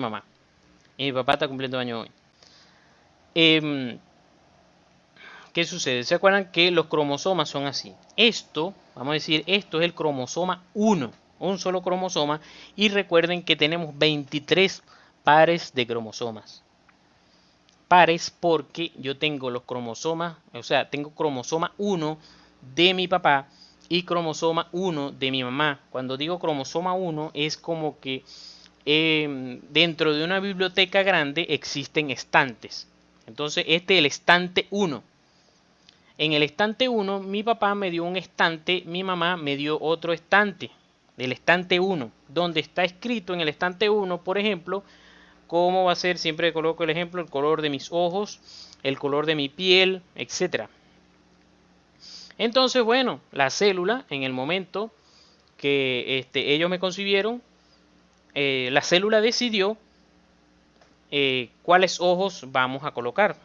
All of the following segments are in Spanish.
mamá. Y mi papá está cumpliendo años hoy. Em, ¿Qué sucede? ¿Se acuerdan que los cromosomas son así? Esto, vamos a decir, esto es el cromosoma 1, un solo cromosoma. Y recuerden que tenemos 23 pares de cromosomas. Pares porque yo tengo los cromosomas, o sea, tengo cromosoma 1 de mi papá y cromosoma 1 de mi mamá. Cuando digo cromosoma 1 es como que dentro de una biblioteca grande existen estantes. Entonces este es el estante 1. En el estante 1 mi papá me dio un estante, mi mamá me dio otro estante del estante 1, donde está escrito en el estante 1, por ejemplo, cómo va a ser, siempre coloco el ejemplo, el color de mis ojos, el color de mi piel, etcétera. Entonces, bueno, la célula, en el momento que ellos me concibieron, la célula decidió cuáles ojos vamos a colocar,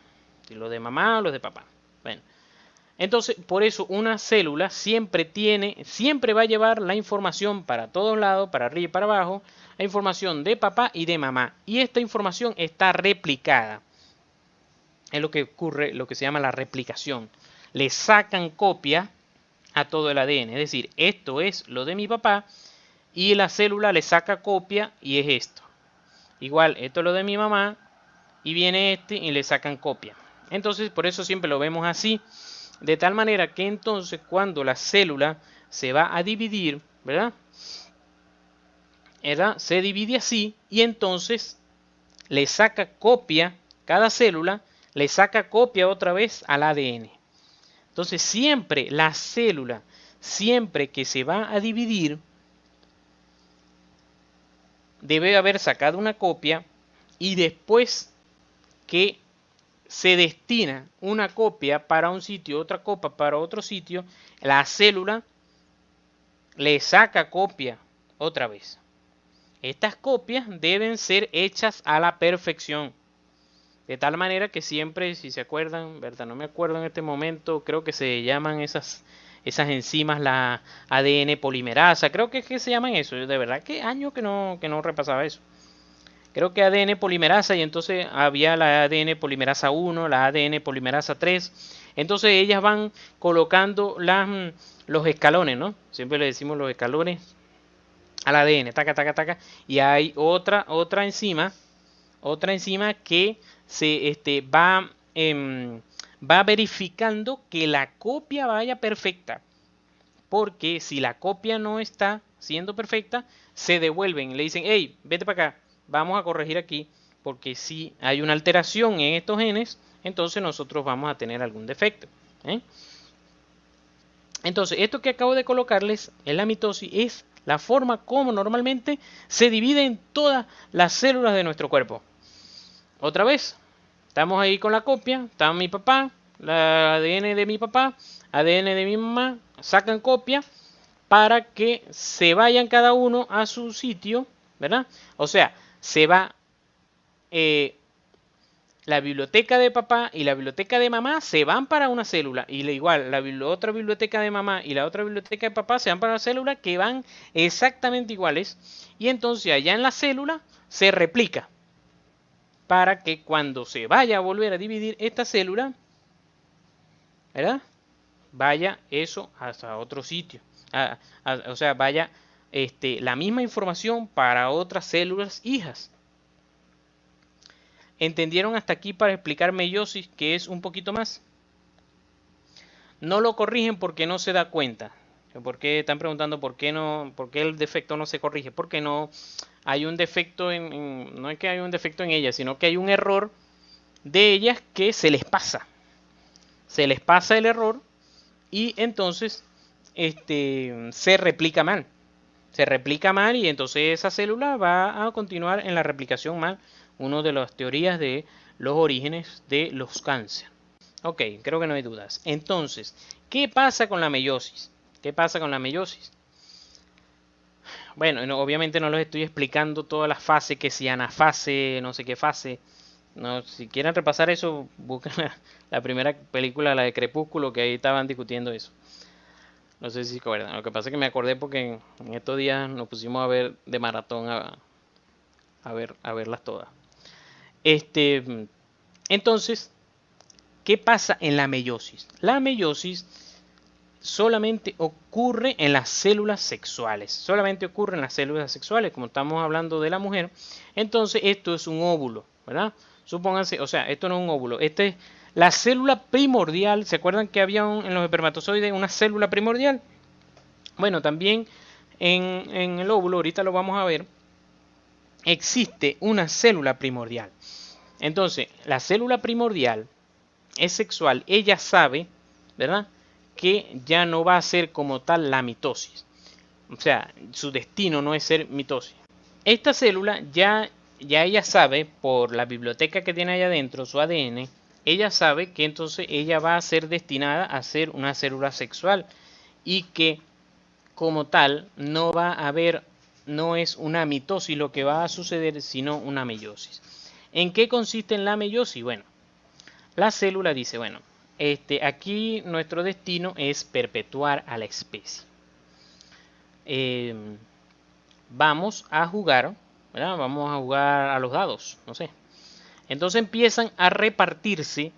si los de mamá o los de papá. Bueno, entonces, por eso una célula siempre va a llevar la información para todos lados, para arriba y para abajo, la información de papá y de mamá. Y esta información está replicada. Es lo que ocurre, lo que se llama la replicación. Le sacan copia a todo el ADN. Es decir, esto es lo de mi papá y la célula le saca copia y es esto. Igual, esto es lo de mi mamá y viene este y le sacan copia. Entonces, por eso siempre lo vemos así. De tal manera que entonces cuando la célula se va a dividir, ¿verdad? Se divide así y entonces le saca copia, cada célula le saca copia otra vez al ADN. Entonces siempre la célula, siempre que se va a dividir, debe haber sacado una copia y después que se destina una copia para un sitio, otra copia para otro sitio, la célula le saca copia otra vez. Estas copias deben ser hechas a la perfección. De tal manera que siempre, si se acuerdan, ¿verdad? No me acuerdo en este momento, creo que se llaman esas enzimas la ADN polimerasa. Creo que se llaman eso. De verdad, qué año que no repasaba eso. Creo que ADN polimerasa y entonces había la ADN polimerasa 1, la ADN polimerasa 3. Entonces ellas van colocando los escalones, ¿no? Siempre le decimos los escalones al ADN, taca, taca, taca. Y hay otra enzima que va verificando que la copia vaya perfecta. Porque si la copia no está siendo perfecta, se devuelven. Le dicen, hey, vete para acá, vamos a corregir aquí. Porque si hay una alteración en estos genes, entonces nosotros vamos a tener algún defecto. Entonces, esto que acabo de colocarles en la mitosis es la forma como normalmente se dividen todas las células de nuestro cuerpo. Otra vez, estamos ahí con la copia, está mi papá, la ADN de mi papá, ADN de mi mamá, sacan copia para que se vayan cada uno a su sitio, ¿verdad? O sea, se va la biblioteca de papá y la biblioteca de mamá se van para una célula. Y igual, la otra biblioteca de mamá y la otra biblioteca de papá se van para una célula que van exactamente iguales. Y entonces allá en la célula se replica. Para que cuando se vaya a volver a dividir esta célula, ¿verdad? Vaya eso hasta otro sitio. O sea, vaya la misma información para otras células hijas. ¿Entendieron hasta aquí para explicar meiosis, que es un poquito más? No lo corrigen porque no se da cuenta. ¿Por qué están preguntando por qué el defecto no se corrige? Porque no hay un defecto no es que hay un defecto en ellas, sino que hay un error de ellas que se les pasa. Se les pasa el error y entonces se replica mal. Se replica mal y entonces esa célula va a continuar en la replicación mal. Una de las teorías de los orígenes de los cánceres. Ok, creo que no hay dudas. Entonces, ¿qué pasa con la meiosis? ¿Qué pasa con la meiosis? Bueno, obviamente no les estoy explicando todas las fases, que si anafase, no sé qué fase. No, si quieren repasar eso, busquen la primera película, la de Crepúsculo, que ahí estaban discutiendo eso. No sé si se acuerdan. Lo que pasa es que me acordé porque en estos días nos pusimos a ver de maratón a verlas todas. Entonces, ¿qué pasa en la meiosis? La meiosis solamente ocurre en las células sexuales. Solamente ocurre en las células sexuales, como estamos hablando de la mujer. Entonces, esto es un óvulo, ¿verdad? Supónganse, o sea, esto no es un óvulo. Este es la célula primordial. ¿Se acuerdan que había en los espermatozoides una célula primordial? Bueno, también en el óvulo, ahorita lo vamos a ver, existe una célula primordial. Entonces, la célula primordial es sexual. Ella sabe, ¿verdad?, que ya no va a ser como tal la mitosis. O sea, su destino no es ser mitosis. Esta célula ya ella sabe, por la biblioteca que tiene allá adentro, su ADN, ella sabe que entonces ella va a ser destinada a ser una célula sexual y que como tal no va a haber, no es una mitosis lo que va a suceder, sino una meiosis. ¿En qué consiste en la meiosis? Bueno, la célula dice, bueno, aquí nuestro destino es perpetuar a la especie. Vamos a jugar, ¿verdad? Vamos a jugar a los dados, no sé. Entonces empiezan a repartirse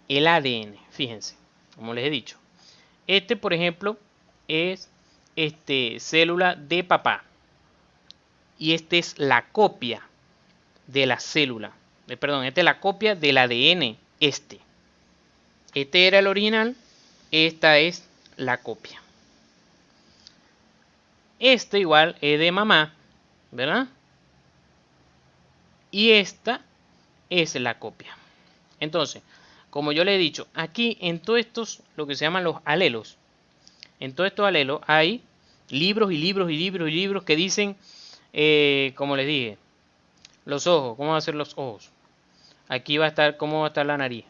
el ADN, fíjense, como les he dicho. Por ejemplo, es célula de papá. Y esta es la copia de la célula. Perdón, esta es la copia del ADN. Este era el original. Esta es la copia. Igual es de mamá, ¿verdad? Y esta es la copia. Entonces, como yo le he dicho, aquí en todos estos, lo que se llaman los alelos, en todos estos alelos hay libros y libros y libros y libros que dicen, como les dije, los ojos, cómo van a ser los ojos. Aquí va a estar cómo va a estar la nariz.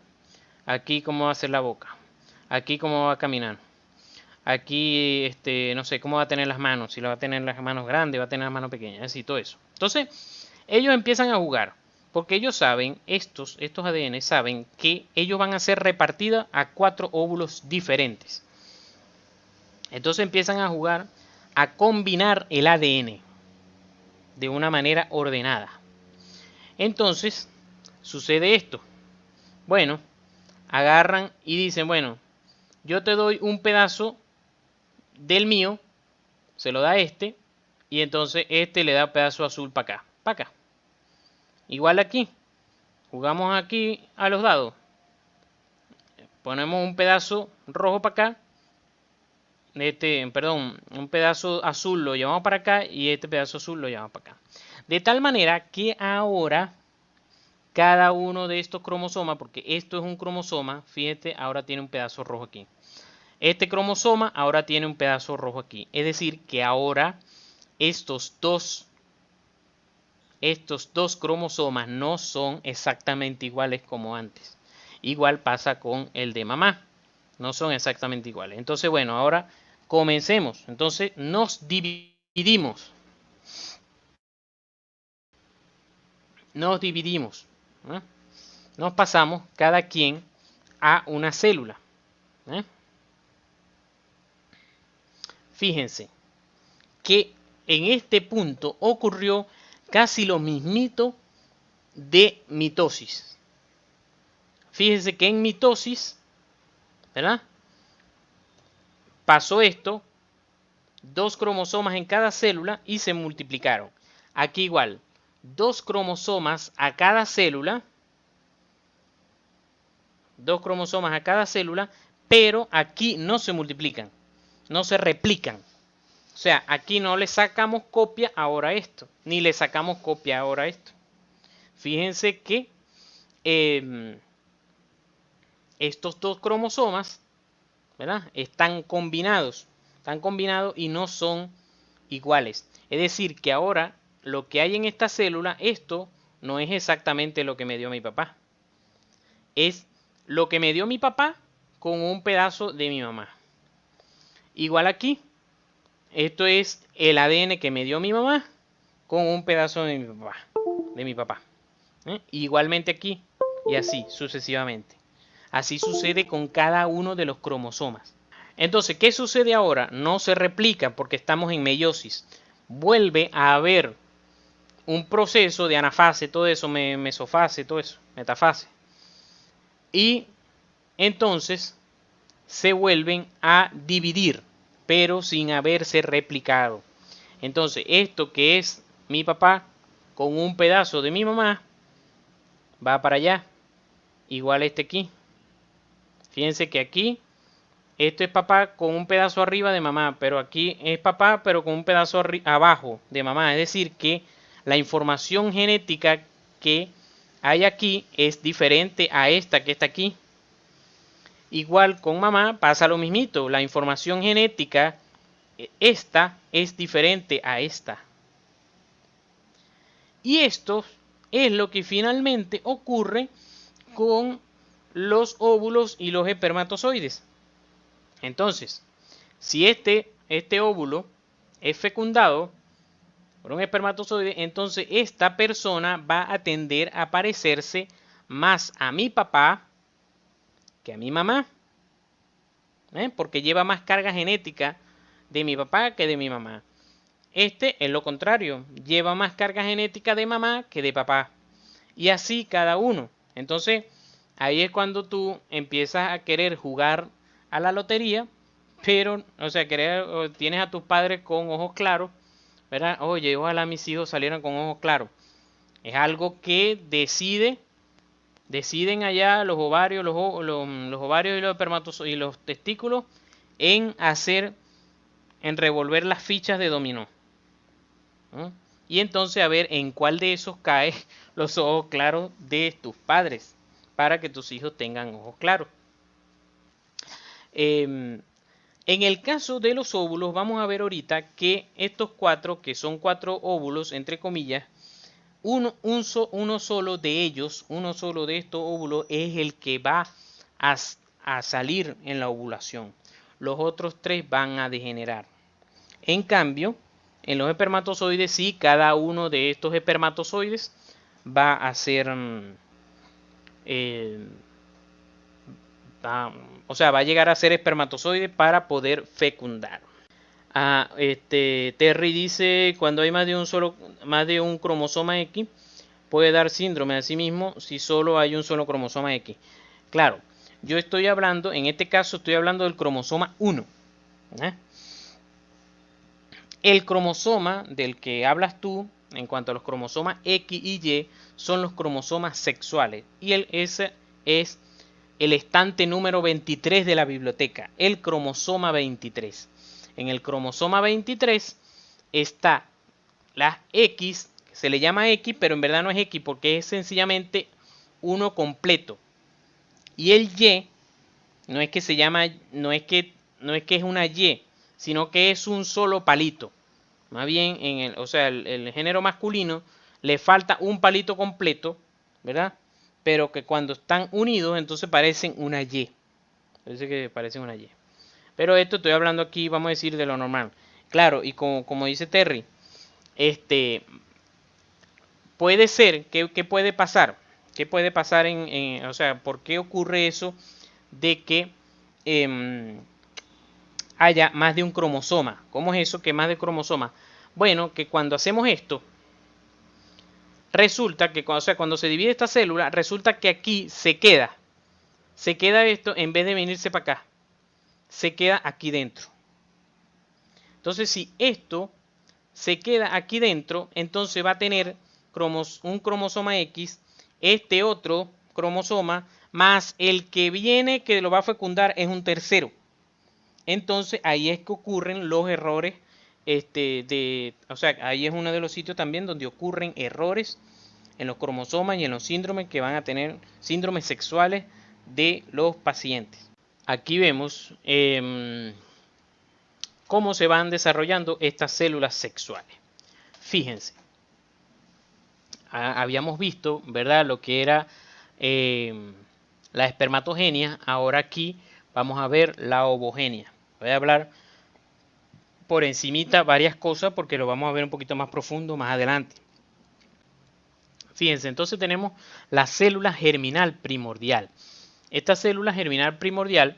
Aquí cómo va a ser la boca. Aquí cómo va a caminar. Aquí, no sé, cómo va a tener las manos. Si va a tener las manos grandes, va a tener las manos pequeñas. Así, todo eso. Entonces, ellos empiezan a jugar. Porque ellos saben, estos ADN saben que ellos van a ser repartidos a 4 óvulos diferentes. Entonces empiezan a jugar a combinar el ADN de una manera ordenada. Entonces, sucede esto. Bueno, agarran y dicen, bueno, yo te doy un pedazo del mío, se lo da a y entonces le da pedazo azul para acá. Igual aquí, jugamos aquí a los dados. Ponemos un pedazo rojo para acá, perdón, un pedazo azul lo llevamos para acá y este pedazo azul lo llevamos para acá. De tal manera que ahora cada uno de estos cromosomas, porque esto es un cromosoma, fíjate, ahora tiene un pedazo rojo aquí. Este cromosoma ahora tiene un pedazo rojo aquí. Es decir, que ahora estos dos cromosomas no son exactamente iguales como antes. Igual pasa con el de mamá. No son exactamente iguales. Entonces, bueno, ahora comencemos. Entonces, nos dividimos. ¿Eh? Nos pasamos cada quien a una célula. Fíjense que en este punto ocurrió casi lo mismito de mitosis. Fíjense que en mitosis, ¿verdad?, pasó esto, 2 cromosomas en cada célula y se multiplicaron. Aquí igual, 2 cromosomas a cada célula, 2 cromosomas a cada célula, pero aquí no se multiplican, no se replican. O sea, aquí no le sacamos copia ahora a esto, ni le sacamos copia ahora a esto. Fíjense que estos 2 cromosomas, ¿verdad?, están combinados y no son iguales. Es decir, que ahora lo que hay en esta célula, esto no es exactamente lo que me dio mi papá. Es lo que me dio mi papá con un pedazo de mi mamá. Igual aquí, esto es el ADN que me dio mi mamá con un pedazo de mi papá. Igualmente aquí y así sucesivamente. Así sucede con cada uno de los cromosomas. Entonces, ¿qué sucede ahora? No se replica porque estamos en meiosis. Vuelve a haber un proceso de anafase, todo eso, mesofase, todo eso, metafase. Y entonces se vuelven a dividir, pero sin haberse replicado. Entonces, esto que es mi papá con un pedazo de mi mamá va para allá, igual a este aquí. Fíjense que aquí esto es papá con un pedazo arriba de mamá, pero aquí es papá pero con un pedazo abajo de mamá. Es decir, que la información genética que hay aquí es diferente a esta que está aquí. Igual con mamá pasa lo mismito. La información genética, esta es diferente a esta. Y esto es lo que finalmente ocurre con los óvulos y los espermatozoides. Entonces, si este óvulo es fecundado por un espermatozoide, entonces esta persona va a tender a parecerse más a mi papá que a mi mamá, porque lleva más carga genética de mi papá que de mi mamá. Este es lo contrario, lleva más carga genética de mamá que de papá. Y así cada uno. Entonces, ahí es cuando tú empiezas a querer jugar a la lotería, pero, o sea, tienes a tus padres con ojos claros, ¿verdad? Oye, ojalá mis hijos salieran con ojos claros. Es algo que deciden allá los ovarios, los ovarios y los espermatozoides y los testículos en revolver las fichas de dominó. Y entonces a ver en cuál de esos cae los ojos claros de tus padres para que tus hijos tengan ojos claros. En el caso de los óvulos vamos a ver ahorita que estos cuatro, que son 4 óvulos entre comillas, uno solo de ellos, uno solo de estos óvulos es el que va a salir en la ovulación. Los otros 3 van a degenerar. En cambio, en los espermatozoides sí, cada uno de estos espermatozoides va a ser, va a llegar a ser espermatozoide para poder fecundar. Terry dice, cuando hay más de un cromosoma X, puede dar síndrome a sí mismo si solo hay un solo cromosoma X. Claro, yo estoy hablando, en este caso estoy hablando del cromosoma 1. El cromosoma del que hablas tú, en cuanto a los cromosomas X y Y, son los cromosomas sexuales. Y ese es el estante número 23 de la biblioteca, el cromosoma 23. En el cromosoma 23 está la X, se le llama X, pero en verdad no es X porque es sencillamente uno completo. Y el Y no es que se llama, no es que es una Y, sino que es un solo palito. Más bien, el género masculino le falta un palito completo, ¿verdad? Pero que cuando están unidos, entonces parecen una Y. Parece que parecen una Y. Pero esto estoy hablando aquí, vamos a decir, de lo normal. Claro, y como dice Terry, puede ser, ¿qué puede pasar? ¿Qué puede pasar por qué ocurre eso de que haya más de un cromosoma? ¿Cómo es eso que más de cromosoma? Bueno, que cuando hacemos esto, resulta que cuando se divide esta célula, resulta que aquí se queda esto en vez de venirse para acá, se queda aquí dentro. Entonces, si esto se queda aquí dentro, entonces va a tener un cromosoma X, este otro cromosoma, más el que viene que lo va a fecundar es un tercero. Entonces, ahí es que ocurren los errores. Ahí es uno de los sitios también donde ocurren errores en los cromosomas y en los síndromes que van a tener síndromes sexuales de los pacientes. Aquí vemos cómo se van desarrollando estas células sexuales. Fíjense, habíamos visto, ¿verdad?, lo que era la espermatogenia. Ahora aquí vamos a ver la ovogenia. Voy a hablar por encimita varias cosas porque lo vamos a ver un poquito más profundo más adelante. Fíjense, entonces tenemos la célula germinal primordial. Esta célula germinal primordial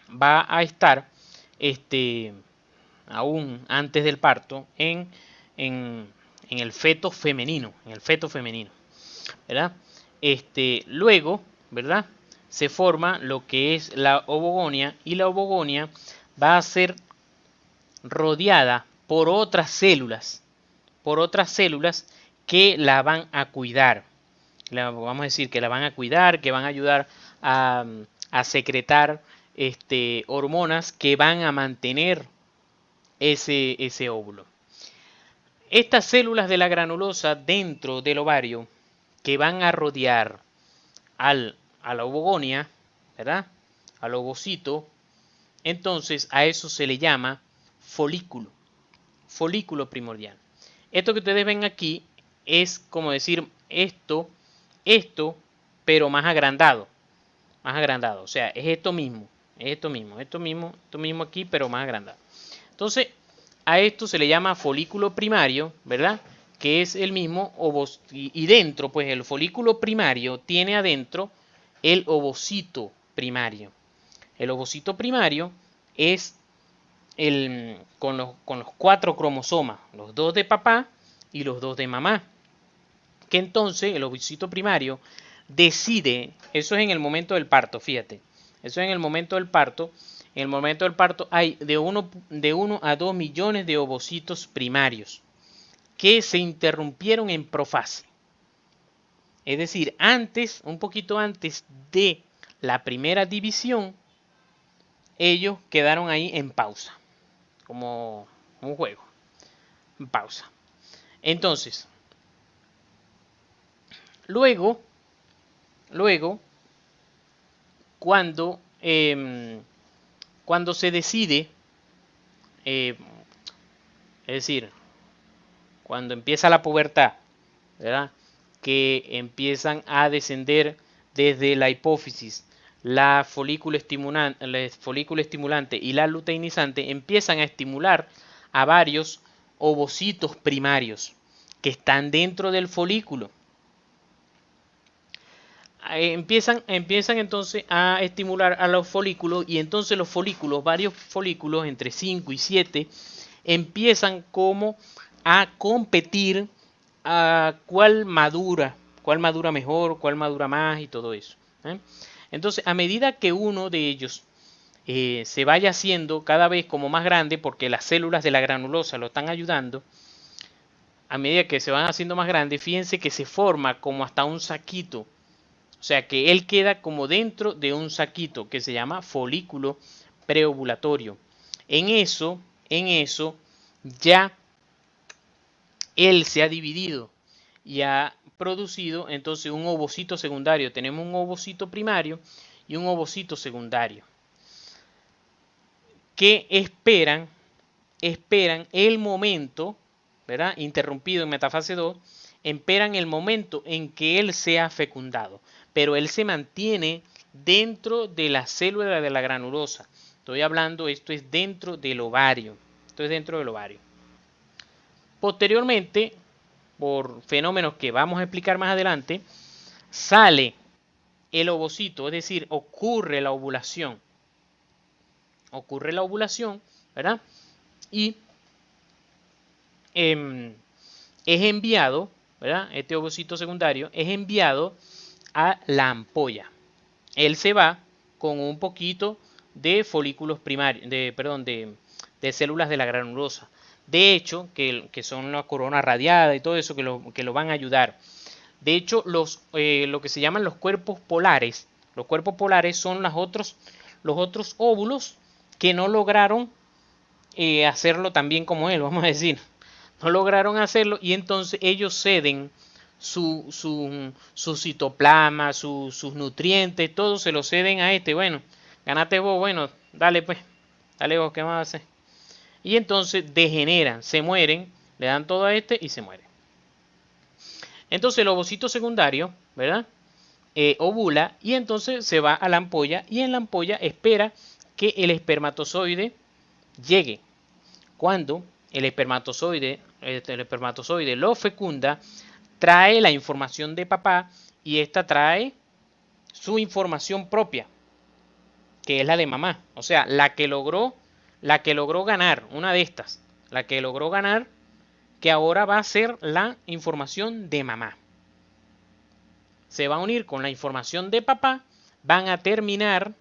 va a estar aún antes del parto en en el feto femenino, ¿verdad? Luego, ¿verdad? Se forma lo que es la ovogonia, y la ovogonia va a ser rodeada por otras células que la van a cuidar. Vamos a decir que la van a cuidar, que van a ayudar a secretar hormonas que van a mantener ese óvulo. Estas células de la granulosa dentro del ovario que van a rodear a la ovogonia, ¿verdad? Al ovocito, entonces a eso se le llama folículo primordial. Esto que ustedes ven aquí es como decir esto, pero más agrandado, o sea, es esto mismo aquí, pero más agrandado. Entonces, a esto se le llama folículo primario, ¿verdad? Que es el mismo y dentro, pues el folículo primario tiene adentro el ovocito primario. El ovocito primario es con los 4 cromosomas, los 2 de papá y los 2 de mamá. Que entonces el ovocito primario decide, eso es en el momento del parto, fíjate, eso es en el momento del parto. En el momento del parto hay de 1 a 2 millones de ovocitos primarios que se interrumpieron en profase. Es decir, un poquito antes de la primera división, ellos quedaron ahí en pausa, como un juego, en pausa. Entonces, luego, cuando se decide, es decir, cuando empieza la pubertad, ¿verdad? Que empiezan a descender desde la hipófisis, el folículo estimulante y la luteinizante, empiezan a estimular a varios ovocitos primarios que están dentro del folículo. Empiezan entonces a estimular a los folículos, y entonces los folículos, varios folículos entre 5 y 7, empiezan como a competir a cuál madura mejor, cuál madura más y todo eso. Entonces, a medida que uno de ellos se vaya haciendo cada vez como más grande, porque las células de la granulosa lo están ayudando, a medida que se van haciendo más grandes, fíjense que se forma como hasta un saquito. O sea que él queda como dentro de un saquito que se llama folículo preovulatorio. En eso ya él se ha dividido y ha producido entonces un ovocito secundario. Tenemos un ovocito primario y un ovocito secundario que esperan el momento, ¿verdad? Interrumpido en metafase 2, esperan el momento en que él sea fecundado, pero él se mantiene dentro de la célula de la granulosa. Estoy hablando, esto es dentro del ovario. Posteriormente, por fenómenos que vamos a explicar más adelante, sale el ovocito, es decir, ocurre la ovulación, ¿verdad? Y es enviado, ¿verdad? Este ovocito secundario es enviado a la ampolla. Él se va con un poquito de folículos primarios, de células de la granulosa. De hecho, que son la corona radiada y todo eso que lo van a ayudar. De hecho, lo que se llaman los cuerpos polares son los otros óvulos que no lograron hacerlo tan bien como él, vamos a decir. No lograron hacerlo, y entonces ellos ceden su citoplasma, sus nutrientes, todo se lo ceden a este. Bueno, ganaste vos, bueno, dale pues, dale vos, ¿qué más vas a hacer? Y entonces degeneran, se mueren, le dan todo a este y se muere. Entonces el ovocito secundario, ¿verdad? Ovula, y entonces se va a la ampolla, y en la ampolla espera que el espermatozoide llegue. Cuando el espermatozoide lo fecunda, trae la información de papá, y esta trae su información propia, que es la de mamá. O sea, la que logró ganar, una de estas, la que logró ganar, que ahora va a ser la información de mamá. Se va a unir con la información de papá, van a terminar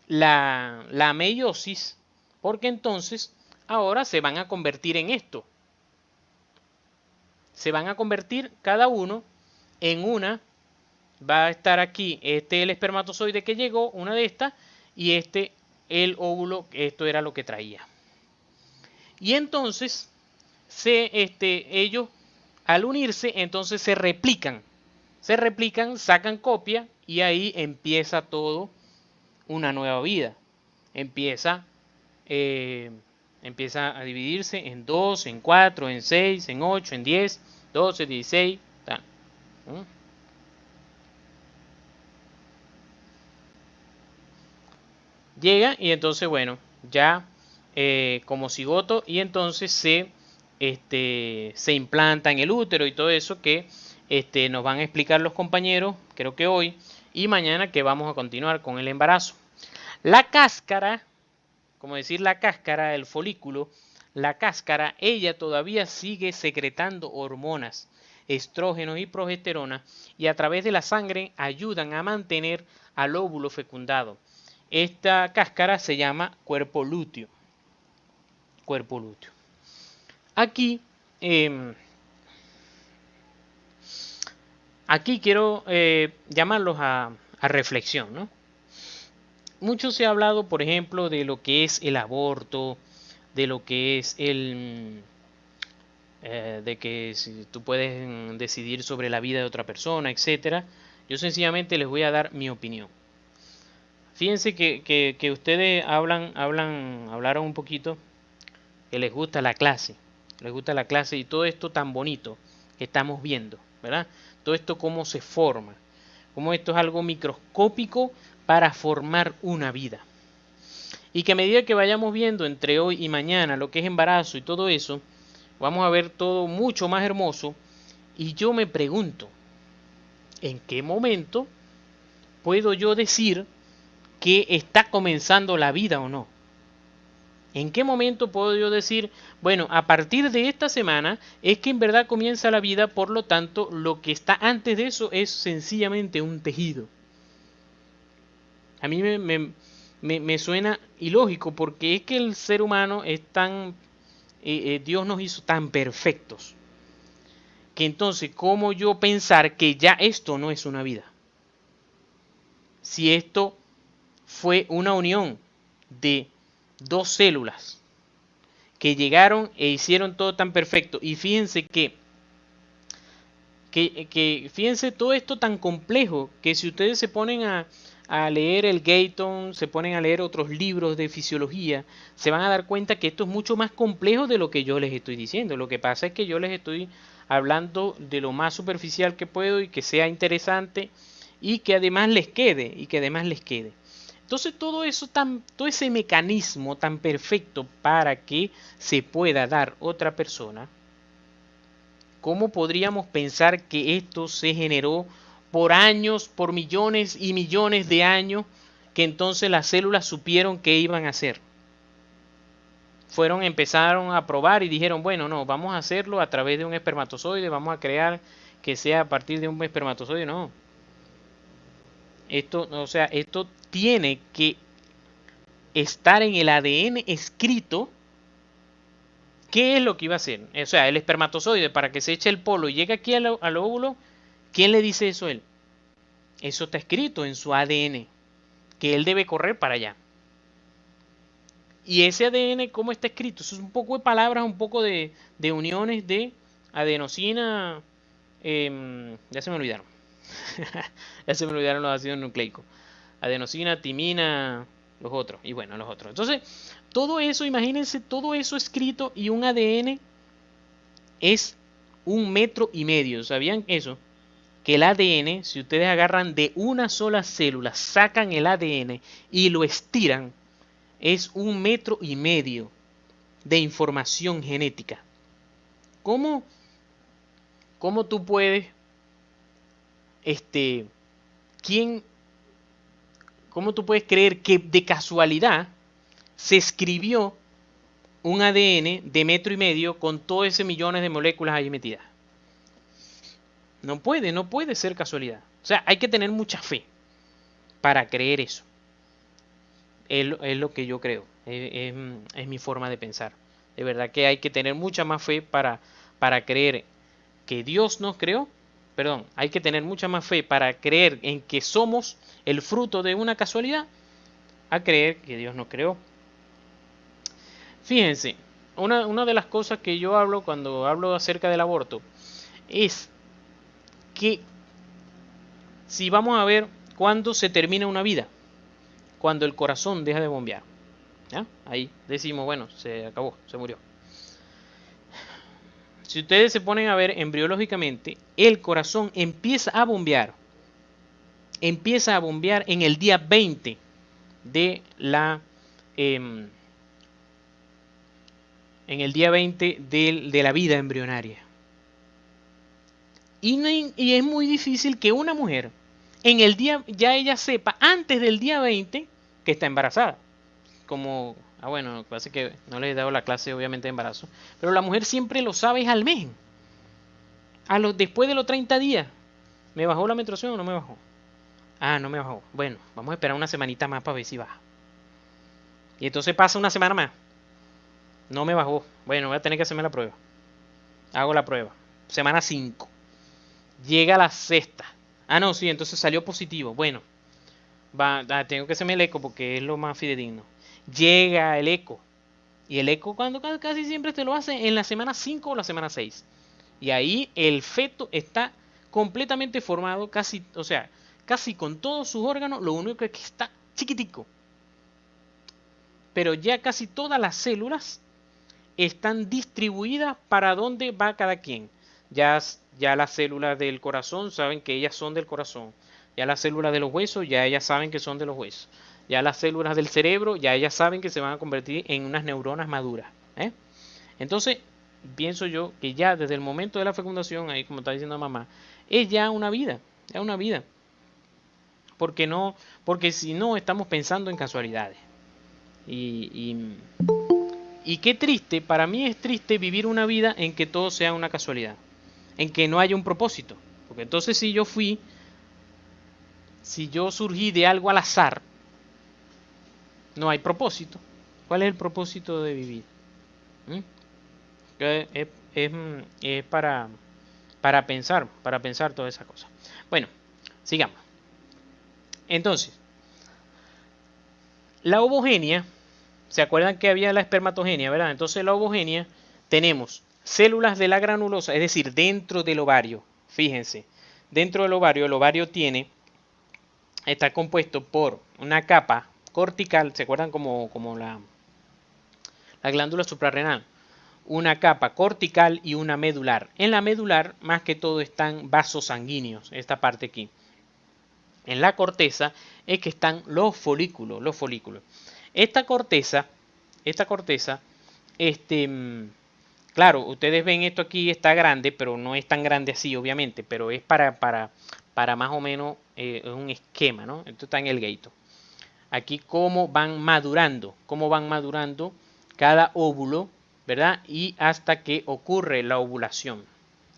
la meiosis, porque entonces ahora se van a convertir en esto. Se van a convertir cada uno en una. Va a estar aquí el espermatozoide que llegó, una de estas, y el óvulo, esto era lo que traía. Y entonces ellos al unirse entonces se replican, sacan copia y ahí empieza todo una nueva vida. Empieza a dividirse en 2, en 4, en 6, en 8, en 10, 12, 16, tal. Llega y entonces, bueno, ya como cigoto, y entonces se implanta en el útero y todo eso que nos van a explicar los compañeros, creo que hoy y mañana, que vamos a continuar con el embarazo. La cáscara, como decir la cáscara, el folículo, la cáscara, ella todavía sigue secretando hormonas, estrógenos y progesterona, y a través de la sangre ayudan a mantener al óvulo fecundado. Esta cáscara se llama cuerpo lúteo. Cuerpo lúteo. Aquí quiero llamarlos a reflexión, ¿no? Mucho se ha hablado, por ejemplo, de lo que es el aborto, de lo que es de que si tú puedes decidir sobre la vida de otra persona, etcétera. Yo sencillamente les voy a dar mi opinión. Fíjense que ustedes hablaron un poquito que les gusta la clase y todo esto tan bonito que estamos viendo, ¿verdad? Todo esto cómo se forma, cómo esto es algo microscópico para formar una vida. Y que a medida que vayamos viendo entre hoy y mañana lo que es embarazo y todo eso, vamos a ver todo mucho más hermoso. Y yo me pregunto, ¿en qué momento puedo yo decir que está comenzando la vida o no? ¿En qué momento puedo yo decir, bueno, a partir de esta semana es que en verdad comienza la vida, por lo tanto, lo que está antes de eso es sencillamente un tejido? A mí me suena ilógico, porque es que el ser humano es tan... Dios nos hizo tan perfectos, que entonces, ¿cómo yo pensar que ya esto no es una vida? Si esto fue una unión de dos células que llegaron e hicieron todo tan perfecto. Y fíjense fíjense todo esto tan complejo, que si ustedes se ponen a leer el Gayton, se ponen a leer otros libros de fisiología, se van a dar cuenta que esto es mucho más complejo de lo que yo les estoy diciendo. Lo que pasa es que yo les estoy hablando de lo más superficial que puedo y que sea interesante y que además les quede, Entonces todo ese mecanismo tan perfecto para que se pueda dar otra persona, ¿cómo podríamos pensar que esto se generó por años, por millones y millones de años, que entonces las células supieron qué iban a hacer? Empezaron a probar y dijeron, bueno, no, vamos a hacerlo a través de un espermatozoide, vamos a crear que sea a partir de un espermatozoide. No. Esto tiene que estar en el ADN escrito qué es lo que iba a hacer. O sea, el espermatozoide, para que se eche el polo y llegue aquí al óvulo, ¿quién le dice eso a él? Eso está escrito en su ADN, que él debe correr para allá. Y ese ADN, ¿cómo está escrito? Eso es un poco de palabras, un poco de uniones de adenosina. Ya se me olvidaron. Ya se me olvidaron los ácidos nucleicos. Adenosina, timina, los otros. Y bueno, los otros. Entonces, todo eso, imagínense, todo eso escrito, y un ADN es 1,5 metros. ¿Sabían eso? Que el ADN, si ustedes agarran de una sola célula, sacan el ADN y lo estiran, es 1,5 metros de información genética. ¿Cómo tú puedes, cómo tú puedes creer que de casualidad se escribió un ADN de 1,5 metros con todo ese millones de moléculas ahí metidas. No puede ser casualidad. O sea, hay que tener mucha fe para creer eso. Es lo que yo creo. Es mi forma de pensar. De verdad que hay que tener mucha más fe para creer que Dios nos creó. Perdón, hay que tener mucha más fe para creer en que somos el fruto de una casualidad a creer que Dios nos creó. Fíjense, una de las cosas que yo hablo cuando hablo acerca del aborto es que si vamos a ver cuándo se termina una vida, cuando el corazón deja de bombear. ¿Ya? Ahí decimos, bueno, se acabó, se murió. Si ustedes se ponen a ver embriológicamente, el corazón empieza a bombear en el día 20 de la en el día 20 de la vida embrionaria. Y es muy difícil que una mujer en el día ya ella sepa antes del día 20 que está embarazada. Como, bueno, lo que pasa es que no les he dado la clase obviamente de embarazo, pero la mujer siempre lo sabe al mes. Después de los 30 días, ¿me bajó la menstruación o no me bajó? Ah, no me bajó. Bueno, vamos a esperar una semanita más para ver si baja. Y entonces pasa una semana más. No me bajó. Bueno, voy a tener que hacerme la prueba. Hago la prueba. Semana 5. Llega la sexta. Ah, no, sí, entonces salió positivo. Bueno, tengo que hacerme el eco porque es lo más fidedigno. Llega el eco. Y el eco cuando casi siempre te lo hace en la semana 5 o la semana 6. Y ahí el feto está completamente formado, casi con todos sus órganos, lo único es que está chiquitico. Pero ya casi todas las células están distribuidas para dónde va cada quien. Ya las células del corazón saben que ellas son del corazón. Ya las células de los huesos, ya ellas saben que son de los huesos. Ya las células del cerebro, ya ellas saben que se van a convertir en unas neuronas maduras. Entonces, pienso yo que ya desde el momento de la fecundación, ahí como está diciendo mamá, es ya una vida, porque si no estamos pensando en casualidades. Y qué triste, para mí es triste vivir una vida en que todo sea una casualidad, en que no haya un propósito. Porque entonces si yo surgí de algo al azar, no hay propósito. ¿Cuál es el propósito de vivir? Es para pensar toda esa cosa. Bueno, sigamos. Entonces, la ovogenia, ¿se acuerdan que había la espermatogenia, verdad? Entonces la ovogenia tenemos células de la granulosa, es decir, dentro del ovario. Fíjense, dentro del ovario, el ovario está compuesto por una capa cortical, ¿se acuerdan como la glándula suprarrenal? Una capa cortical y una medular. En la medular, más que todo, están vasos sanguíneos, esta parte aquí. En la corteza es que están los folículos. Esta corteza, claro, ustedes ven esto aquí, está grande, pero no es tan grande así, obviamente, pero es para más o menos un esquema, ¿no? Esto está en el gato. Aquí cómo van madurando cada óvulo, ¿verdad? Y hasta que ocurre la ovulación.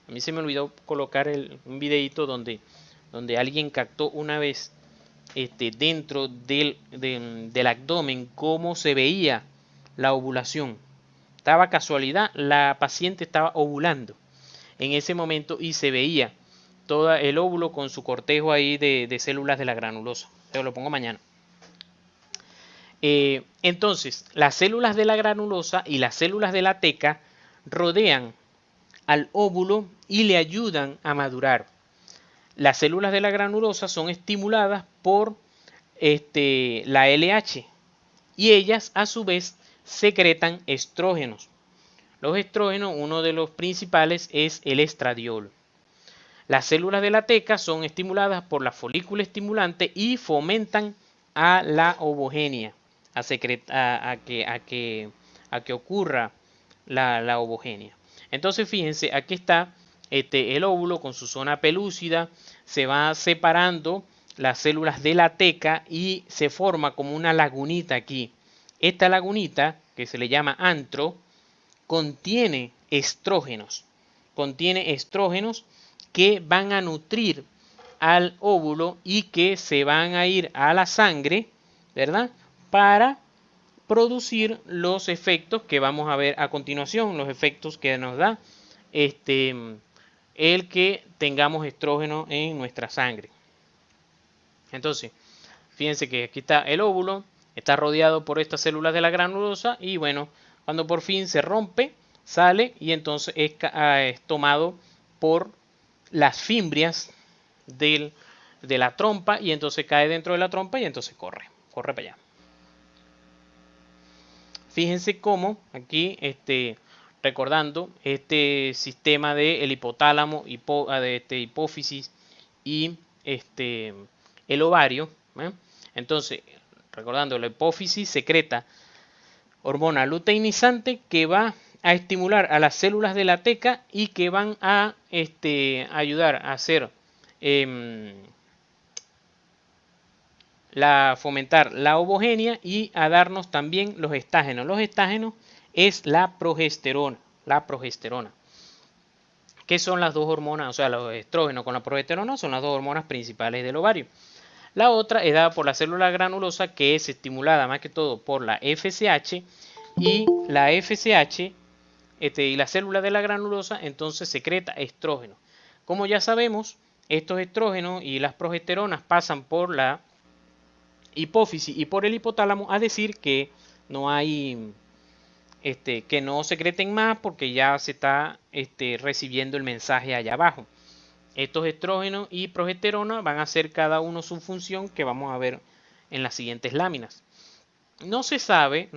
A mí se me olvidó colocar un videito donde alguien captó una vez dentro del abdomen cómo se veía la ovulación. Estaba casualidad, la paciente estaba ovulando en ese momento y se veía todo el óvulo con su cortejo ahí de células de la granulosa. Te lo pongo mañana. Entonces, las células de la granulosa y las células de la teca rodean al óvulo y le ayudan a madurar. Las células de la granulosa son estimuladas por la LH y ellas a su vez secretan estrógenos. Los estrógenos, uno de los principales es el estradiol. Las células de la teca son estimuladas por la folícula estimulante y fomentan a la ovogenia, a que ocurra la ovogenia. Entonces fíjense, aquí está el óvulo con su zona pelúcida, se va separando las células de la teca y se forma como una lagunita aquí. Esta lagunita que se le llama antro, contiene estrógenos. Contiene estrógenos que van a nutrir al óvulo y que se van a ir a la sangre, ¿verdad? Para producir los efectos que vamos a ver a continuación, los efectos que nos da el que tengamos estrógeno en nuestra sangre. Entonces, fíjense que aquí está el óvulo, está rodeado por estas células de la granulosa y bueno, cuando por fin se rompe, sale y entonces es tomado por las fimbrias de la trompa y entonces cae dentro de la trompa y entonces corre para allá. Fíjense cómo aquí, recordando este sistema del hipotálamo, hipófisis y el ovario. Entonces, recordando, la hipófisis secreta hormona luteinizante que va a estimular a las células de la teca y que van a ayudar a hacer fomentar la ovogenia y a darnos también los estágenos. Los estágenos es la progesterona. ¿Qué son las dos hormonas? O sea, los estrógenos con la progesterona son las dos hormonas principales del ovario. La otra es dada por la célula granulosa, que es estimulada más que todo por la FSH, y la FSH y la célula de la granulosa entonces secreta estrógeno. Como ya sabemos, estos estrógenos y las progesteronas pasan por la hipófisis y por el hipotálamo, a decir que no hay que no secreten más porque ya se está recibiendo el mensaje allá abajo. Estos estrógenos y progesterona van a hacer cada uno su función, que vamos a ver en las siguientes láminas. No se sabe,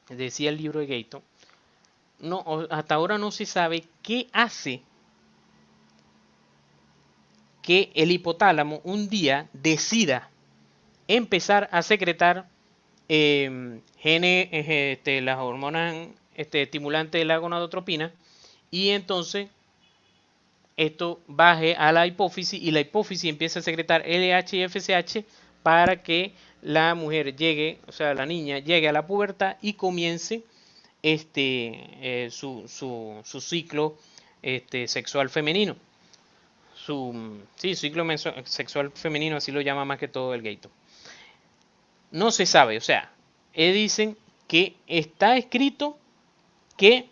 decía el libro de Gayton, hasta ahora no se sabe qué hace que el hipotálamo un día decida empezar a secretar las hormonas estimulantes de la gonadotropina, y entonces esto baje a la hipófisis y la hipófisis empieza a secretar LH y FSH para que la mujer llegue, o sea, la niña llegue a la pubertad y comience su ciclo sexual femenino. Ciclo sexual femenino, así lo llama más que todo el Gayton. No se sabe, o sea, dicen que está escrito que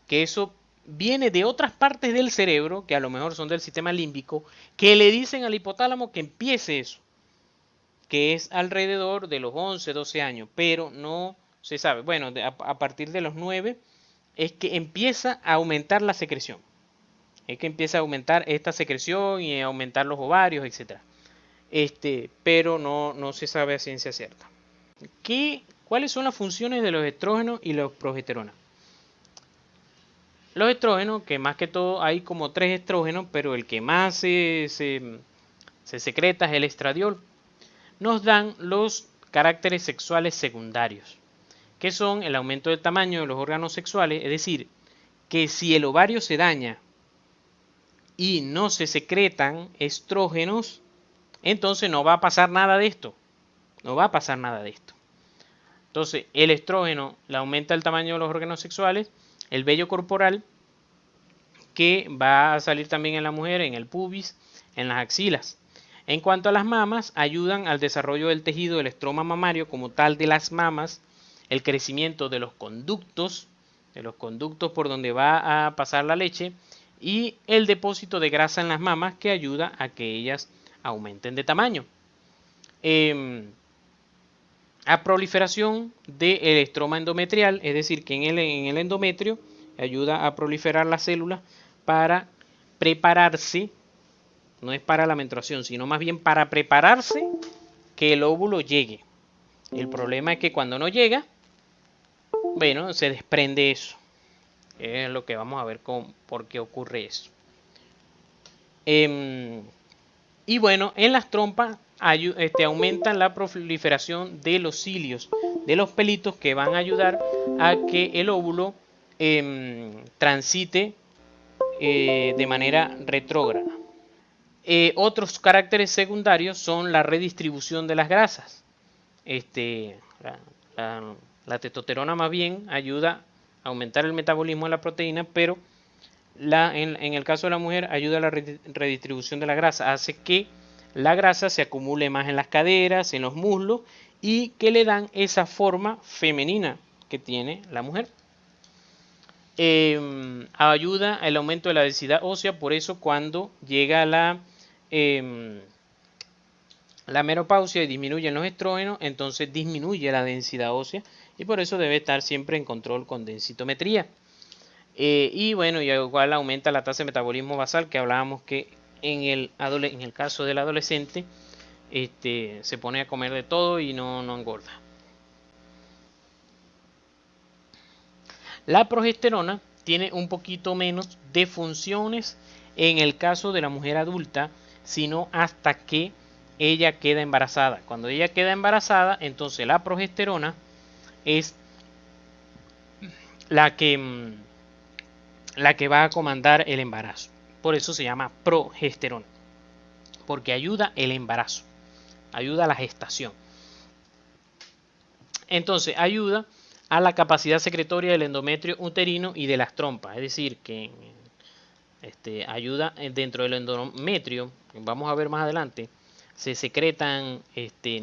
eso viene de otras partes del cerebro, que a lo mejor son del sistema límbico, que le dicen al hipotálamo que empiece eso, que es alrededor de los 11, 12 años, pero no se sabe. Bueno, a partir de los 9 es que empieza a aumentar la secreción. Es que empieza a aumentar esta secreción y a aumentar los ovarios, etc. Pero no se sabe a ciencia cierta. ¿Cuáles son las funciones de los estrógenos y los progesteronas? Los estrógenos, que más que todo hay como 3 estrógenos, pero el que más se secreta es el estradiol, nos dan los caracteres sexuales secundarios, que son el aumento del tamaño de los órganos sexuales, es decir, que si el ovario se daña y no se secretan estrógenos, entonces no va a pasar nada de esto. Entonces, el estrógeno le aumenta el tamaño de los órganos sexuales, el vello corporal, que va a salir también en la mujer, en el pubis, en las axilas. En cuanto a las mamas, ayudan al desarrollo del tejido del estroma mamario como tal de las mamas, el crecimiento de los conductos por donde va a pasar la leche, y el depósito de grasa en las mamas, que ayuda a que ellas aumenten de tamaño. A proliferación del estroma endometrial, es decir, que en el endometrio ayuda a proliferar las células para prepararse, no es para la menstruación, sino más bien para prepararse que el óvulo llegue. El problema es que cuando no llega, bueno, se desprende eso. Es lo que vamos a ver por qué ocurre eso. Y bueno, en las trompas aumentan la proliferación de los cilios, de los pelitos, que van a ayudar a que el óvulo transite de manera retrógrada. Otros caracteres secundarios son la redistribución de las grasas. la, la testosterona más bien ayuda a aumentar el metabolismo de la proteína, pero en el caso de la mujer ayuda a la redistribución de la grasa, hace que la grasa se acumule más en las caderas, en los muslos y que le dan esa forma femenina que tiene la mujer. Ayuda al aumento de la densidad ósea, por eso cuando llega la menopausia y disminuyen los estrógenos, entonces disminuye la densidad ósea y por eso debe estar siempre en control con densitometría. Y bueno, y igual aumenta la tasa de metabolismo basal, que hablábamos que en el caso del adolescente se pone a comer de todo y no engorda. La progesterona tiene un poquito menos de funciones en el caso de la mujer adulta, sino hasta que ella queda embarazada. Cuando ella queda embarazada, entonces la progesterona es la que va a comandar el embarazo. Por eso se llama progesterona, porque ayuda el embarazo, ayuda a la gestación. Entonces ayuda a la capacidad secretoria del endometrio uterino y de las trompas, es decir, que ayuda dentro del endometrio, vamos a ver más adelante, se secretan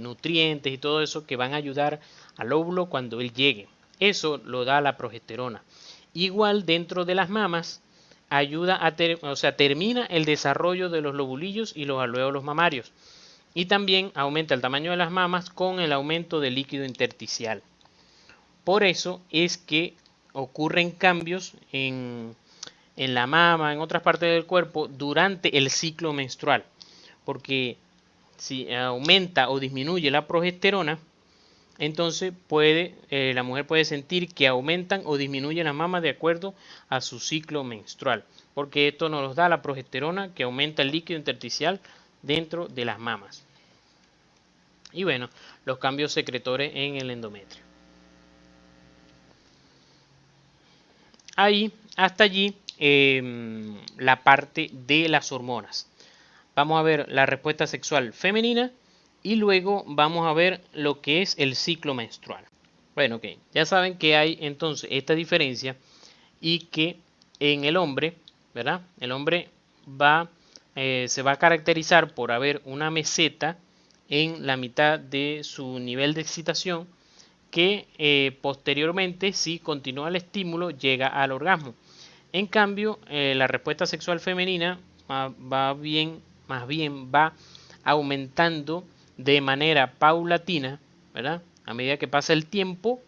nutrientes y todo eso que van a ayudar al óvulo cuando él llegue. Eso lo da la progesterona. Igual dentro de las mamas ayuda termina el desarrollo de los lobulillos y los alvéolos mamarios. Y también aumenta el tamaño de las mamas con el aumento del líquido intersticial. Por eso es que ocurren cambios en la mama, en otras partes del cuerpo durante el ciclo menstrual. Porque si aumenta o disminuye la progesterona, entonces la mujer puede sentir que aumentan o disminuyen las mamas de acuerdo a su ciclo menstrual. Porque esto nos da la progesterona que aumenta el líquido intersticial dentro de las mamas. Y bueno, los cambios secretores en el endometrio. Hasta allí la parte de las hormonas. Vamos a ver la respuesta sexual femenina y luego vamos a ver lo que es el ciclo menstrual. Bueno, ok, ya saben que hay entonces esta diferencia y que en el hombre, ¿verdad? El hombre se va a caracterizar por haber una meseta en la mitad de su nivel de excitación que posteriormente, si continúa el estímulo, llega al orgasmo. En cambio, la respuesta sexual femenina más bien va aumentando de manera paulatina, ¿verdad? A medida que pasa el tiempo,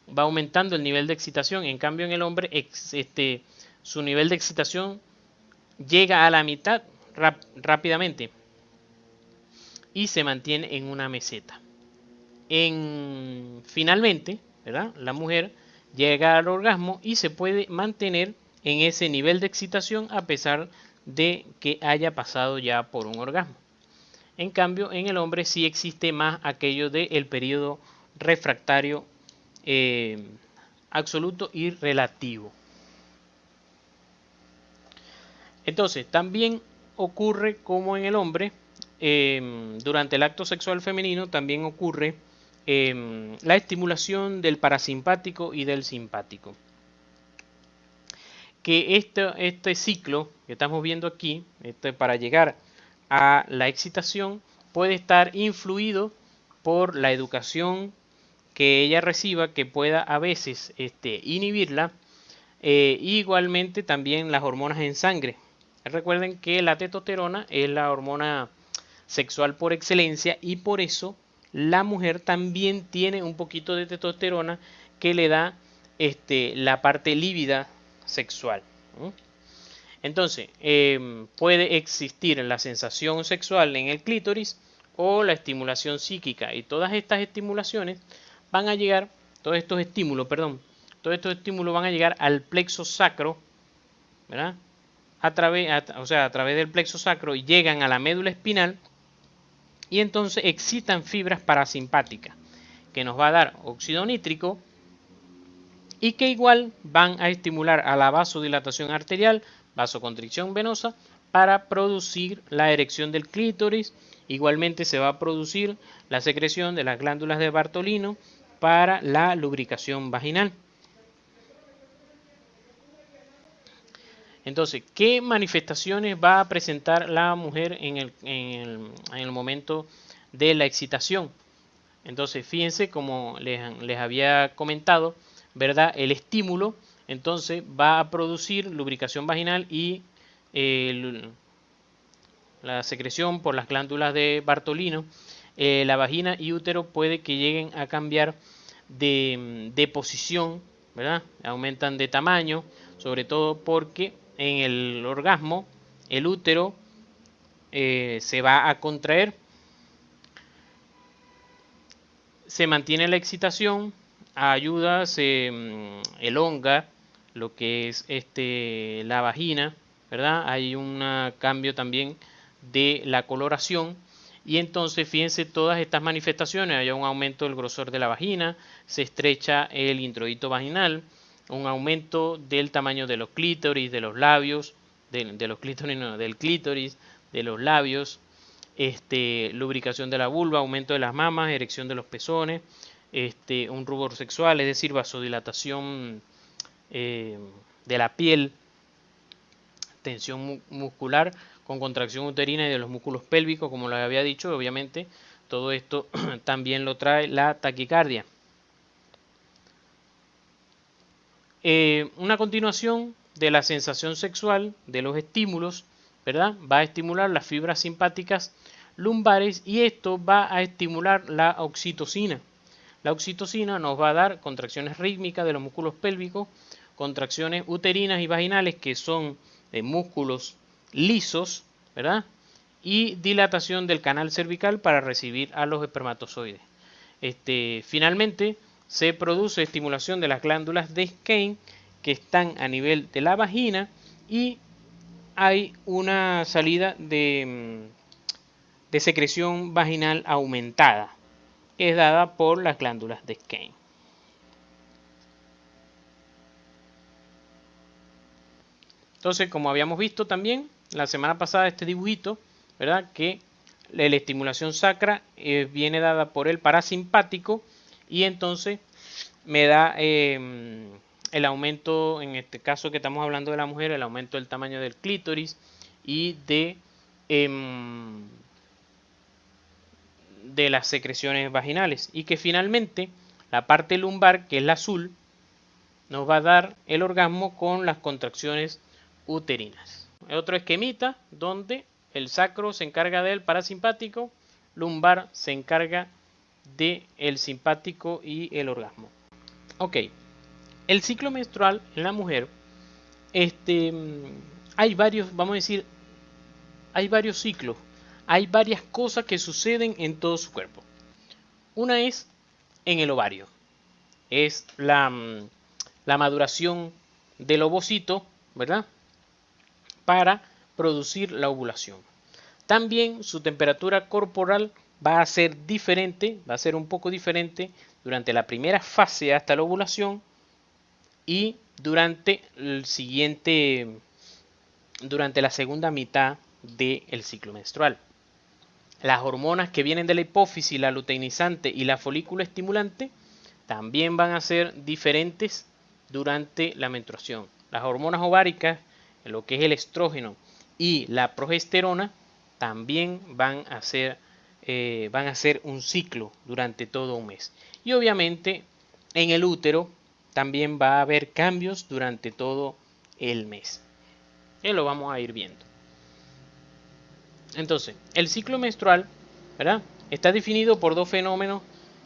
va aumentando el nivel de excitación. En cambio, en el hombre, su nivel de excitación llega a la mitad rápidamente y se mantiene en una meseta. Finalmente, ¿verdad? La mujer llega al orgasmo y se puede mantener en ese nivel de excitación a pesar de que haya pasado ya por un orgasmo. En cambio, en el hombre sí existe más aquello del periodo refractario absoluto y relativo. Entonces, también ocurre como en el hombre, durante el acto sexual femenino también ocurre la estimulación del parasimpático y del simpático. Que este ciclo que estamos viendo aquí, para llegar a la excitación, puede estar influido por la educación que ella reciba, que pueda a veces inhibirla, igualmente también las hormonas en sangre. Recuerden que la testosterona es la hormona sexual por excelencia y por eso la mujer también tiene un poquito de testosterona que le da la parte lívida sexual. Entonces, puede existir la sensación sexual en el clítoris o la estimulación psíquica, y todas estas estimulaciones van a llegar, todos estos estímulos van a llegar al plexo sacro, ¿verdad? A través del plexo sacro y llegan a la médula espinal y entonces excitan fibras parasimpáticas que nos va a dar óxido nítrico y que igual van a estimular a la vasodilatación arterial, vasoconstricción venosa, para producir la erección del clítoris. Igualmente se va a producir la secreción de las glándulas de Bartolino para la lubricación vaginal. Entonces, ¿qué manifestaciones va a presentar la mujer en el momento de la excitación? Entonces, fíjense, como les había comentado, ¿verdad? El estímulo, entonces, va a producir lubricación vaginal y la secreción por las glándulas de Bartolino. La vagina y útero puede que lleguen a cambiar de posición, ¿verdad? Aumentan de tamaño, sobre todo porque en el orgasmo el útero se va a contraer. Se mantiene la excitación, ayuda, se elonga lo que es la vagina, ¿verdad? Hay un cambio también de la coloración y entonces fíjense todas estas manifestaciones. Hay un aumento del grosor de la vagina, se estrecha el introito vaginal, un aumento del tamaño de los clítoris, de los labios, de los clítoris, no, del clítoris, de los labios, lubricación de la vulva, aumento de las mamas, erección de los pezones, un rubor sexual, es decir, vasodilatación de la piel, tensión muscular con contracción uterina y de los músculos pélvicos, como les había dicho. Obviamente todo esto también lo trae la taquicardia. Una continuación de la sensación sexual, de los estímulos, ¿verdad? Va a estimular las fibras simpáticas lumbares y esto va a estimular la oxitocina. La oxitocina nos va a dar contracciones rítmicas de los músculos pélvicos, contracciones uterinas y vaginales que son de músculos lisos, ¿verdad? Y dilatación del canal cervical para recibir a los espermatozoides. Finalmente se produce estimulación de las glándulas de Skene que están a nivel de la vagina y hay una salida de secreción vaginal aumentada, que es dada por las glándulas de Skene. Entonces, como habíamos visto también la semana pasada, este dibujito, ¿verdad? Que la estimulación sacra viene dada por el parasimpático y entonces me da el aumento, en este caso que estamos hablando de la mujer, el aumento del tamaño del clítoris y de las secreciones vaginales, y que finalmente la parte lumbar, que es la azul, nos va a dar el orgasmo con las contracciones uterinas. Otro esquemita donde el sacro se encarga del parasimpático, lumbar se encarga del simpático y el orgasmo. Ok, el ciclo menstrual en la mujer, hay varios, vamos a decir, hay varios ciclos, hay varias cosas que suceden en todo su cuerpo. Una es en el ovario, es la maduración del ovocito, ¿verdad? Para producir la ovulación. También su temperatura corporal va a ser diferente, va a ser un poco diferente durante la primera fase hasta la ovulación y durante la segunda mitad del ciclo menstrual. Las hormonas que vienen de la hipófisis, la luteinizante y la folículo estimulante, también van a ser diferentes durante la menstruación. Las hormonas ováricas, lo que es el estrógeno y la progesterona, también van a ser un ciclo durante todo un mes. Y obviamente en el útero también va a haber cambios durante todo el mes. Lo vamos a ir viendo. Entonces, el ciclo menstrual, ¿verdad? Está definido por dos fenómenos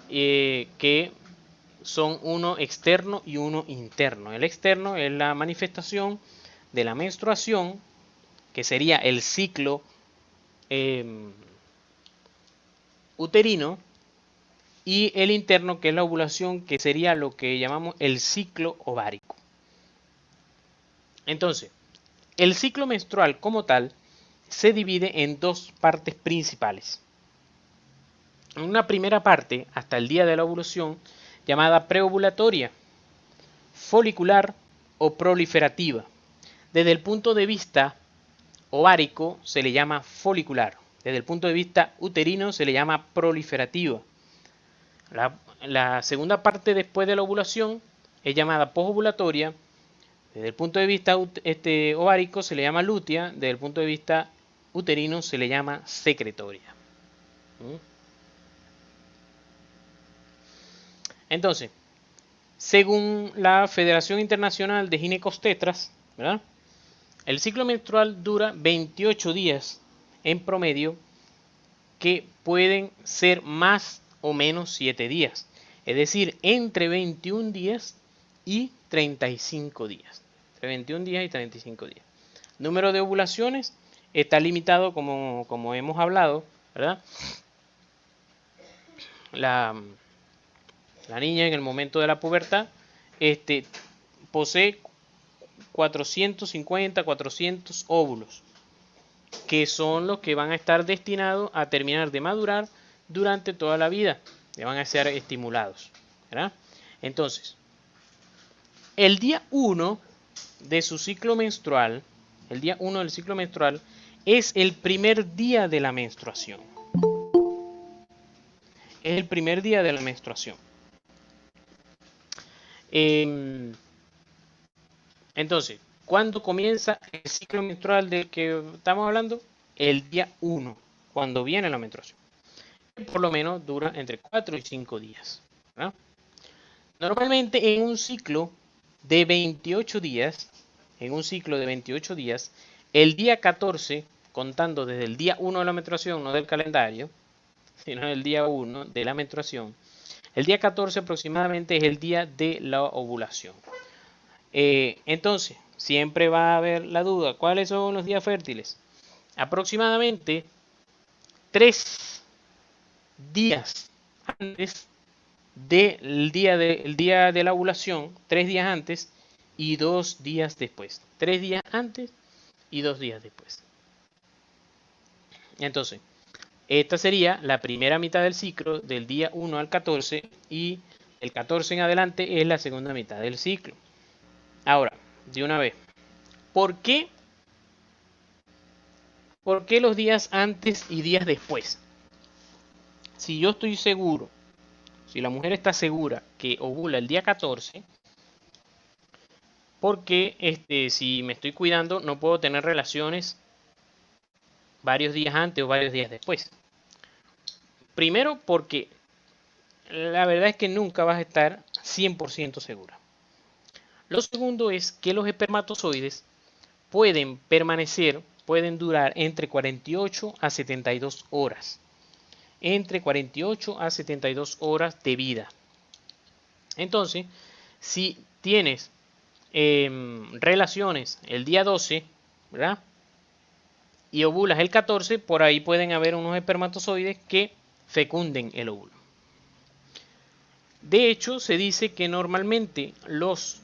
que son uno externo y uno interno. El externo es la manifestación de la menstruación, que sería el ciclo uterino, y el interno, que es la ovulación, que sería lo que llamamos el ciclo ovárico. Entonces, el ciclo menstrual como tal se divide en dos partes principales. En una primera parte, hasta el día de la ovulación, llamada preovulatoria, folicular o proliferativa. Desde el punto de vista ovárico se le llama folicular. Desde el punto de vista uterino se le llama proliferativa. La segunda parte después de la ovulación es llamada posovulatoria. Desde el punto de vista ovárico se le llama lútea. Desde el punto de vista uterino se le llama secretoria. Entonces, según la Federación Internacional de Ginecobstetras, ¿verdad?, el ciclo menstrual dura 28 días en promedio, que pueden ser más o menos 7 días. Es decir, entre 21 días y 35 días. Entre 21 días y 35 días. Número de ovulaciones está limitado, como hemos hablado, ¿verdad? La niña en el momento de la pubertad posee 450, 400 óvulos, que son los que van a estar destinados a terminar de madurar durante toda la vida, que van a ser estimulados, ¿verdad? Entonces, el día 1 de su ciclo menstrual, el día 1 del ciclo menstrual es el primer día de la menstruación. Es el primer día de la menstruación. Entonces, ¿cuándo comienza el ciclo menstrual del que estamos hablando? El día 1, cuando viene la menstruación. Por lo menos dura entre 4 y 5 días, ¿verdad? Normalmente en un ciclo de 28 días, el día 14, contando desde el día 1 de la menstruación, no del calendario, sino del día 1 de la menstruación, el día 14 aproximadamente es el día de la ovulación. Entonces, siempre va a haber la duda, ¿cuáles son los días fértiles? Aproximadamente 3 días antes del día de la ovulación, 3 días antes y 2 días después. 3 días antes y 2 días después. Entonces, esta sería la primera mitad del ciclo, del día 1 al 14, y el 14 en adelante es la segunda mitad del ciclo. Ahora, de una vez, ¿por qué los días antes y días después? Si yo estoy seguro, si la mujer está segura que ovula el día 14, porque si me estoy cuidando no puedo tener relaciones varios días antes o varios días después? Primero, porque la verdad es que nunca vas a estar 100% segura. Lo segundo es que los espermatozoides pueden permanecer, pueden durar entre 48 a 72 horas. Entre 48 a 72 horas de vida. Entonces, si tienes relaciones el día 12, ¿verdad?, y ovulas el 14, por ahí pueden haber unos espermatozoides que fecunden el óvulo. De hecho, se dice que normalmente los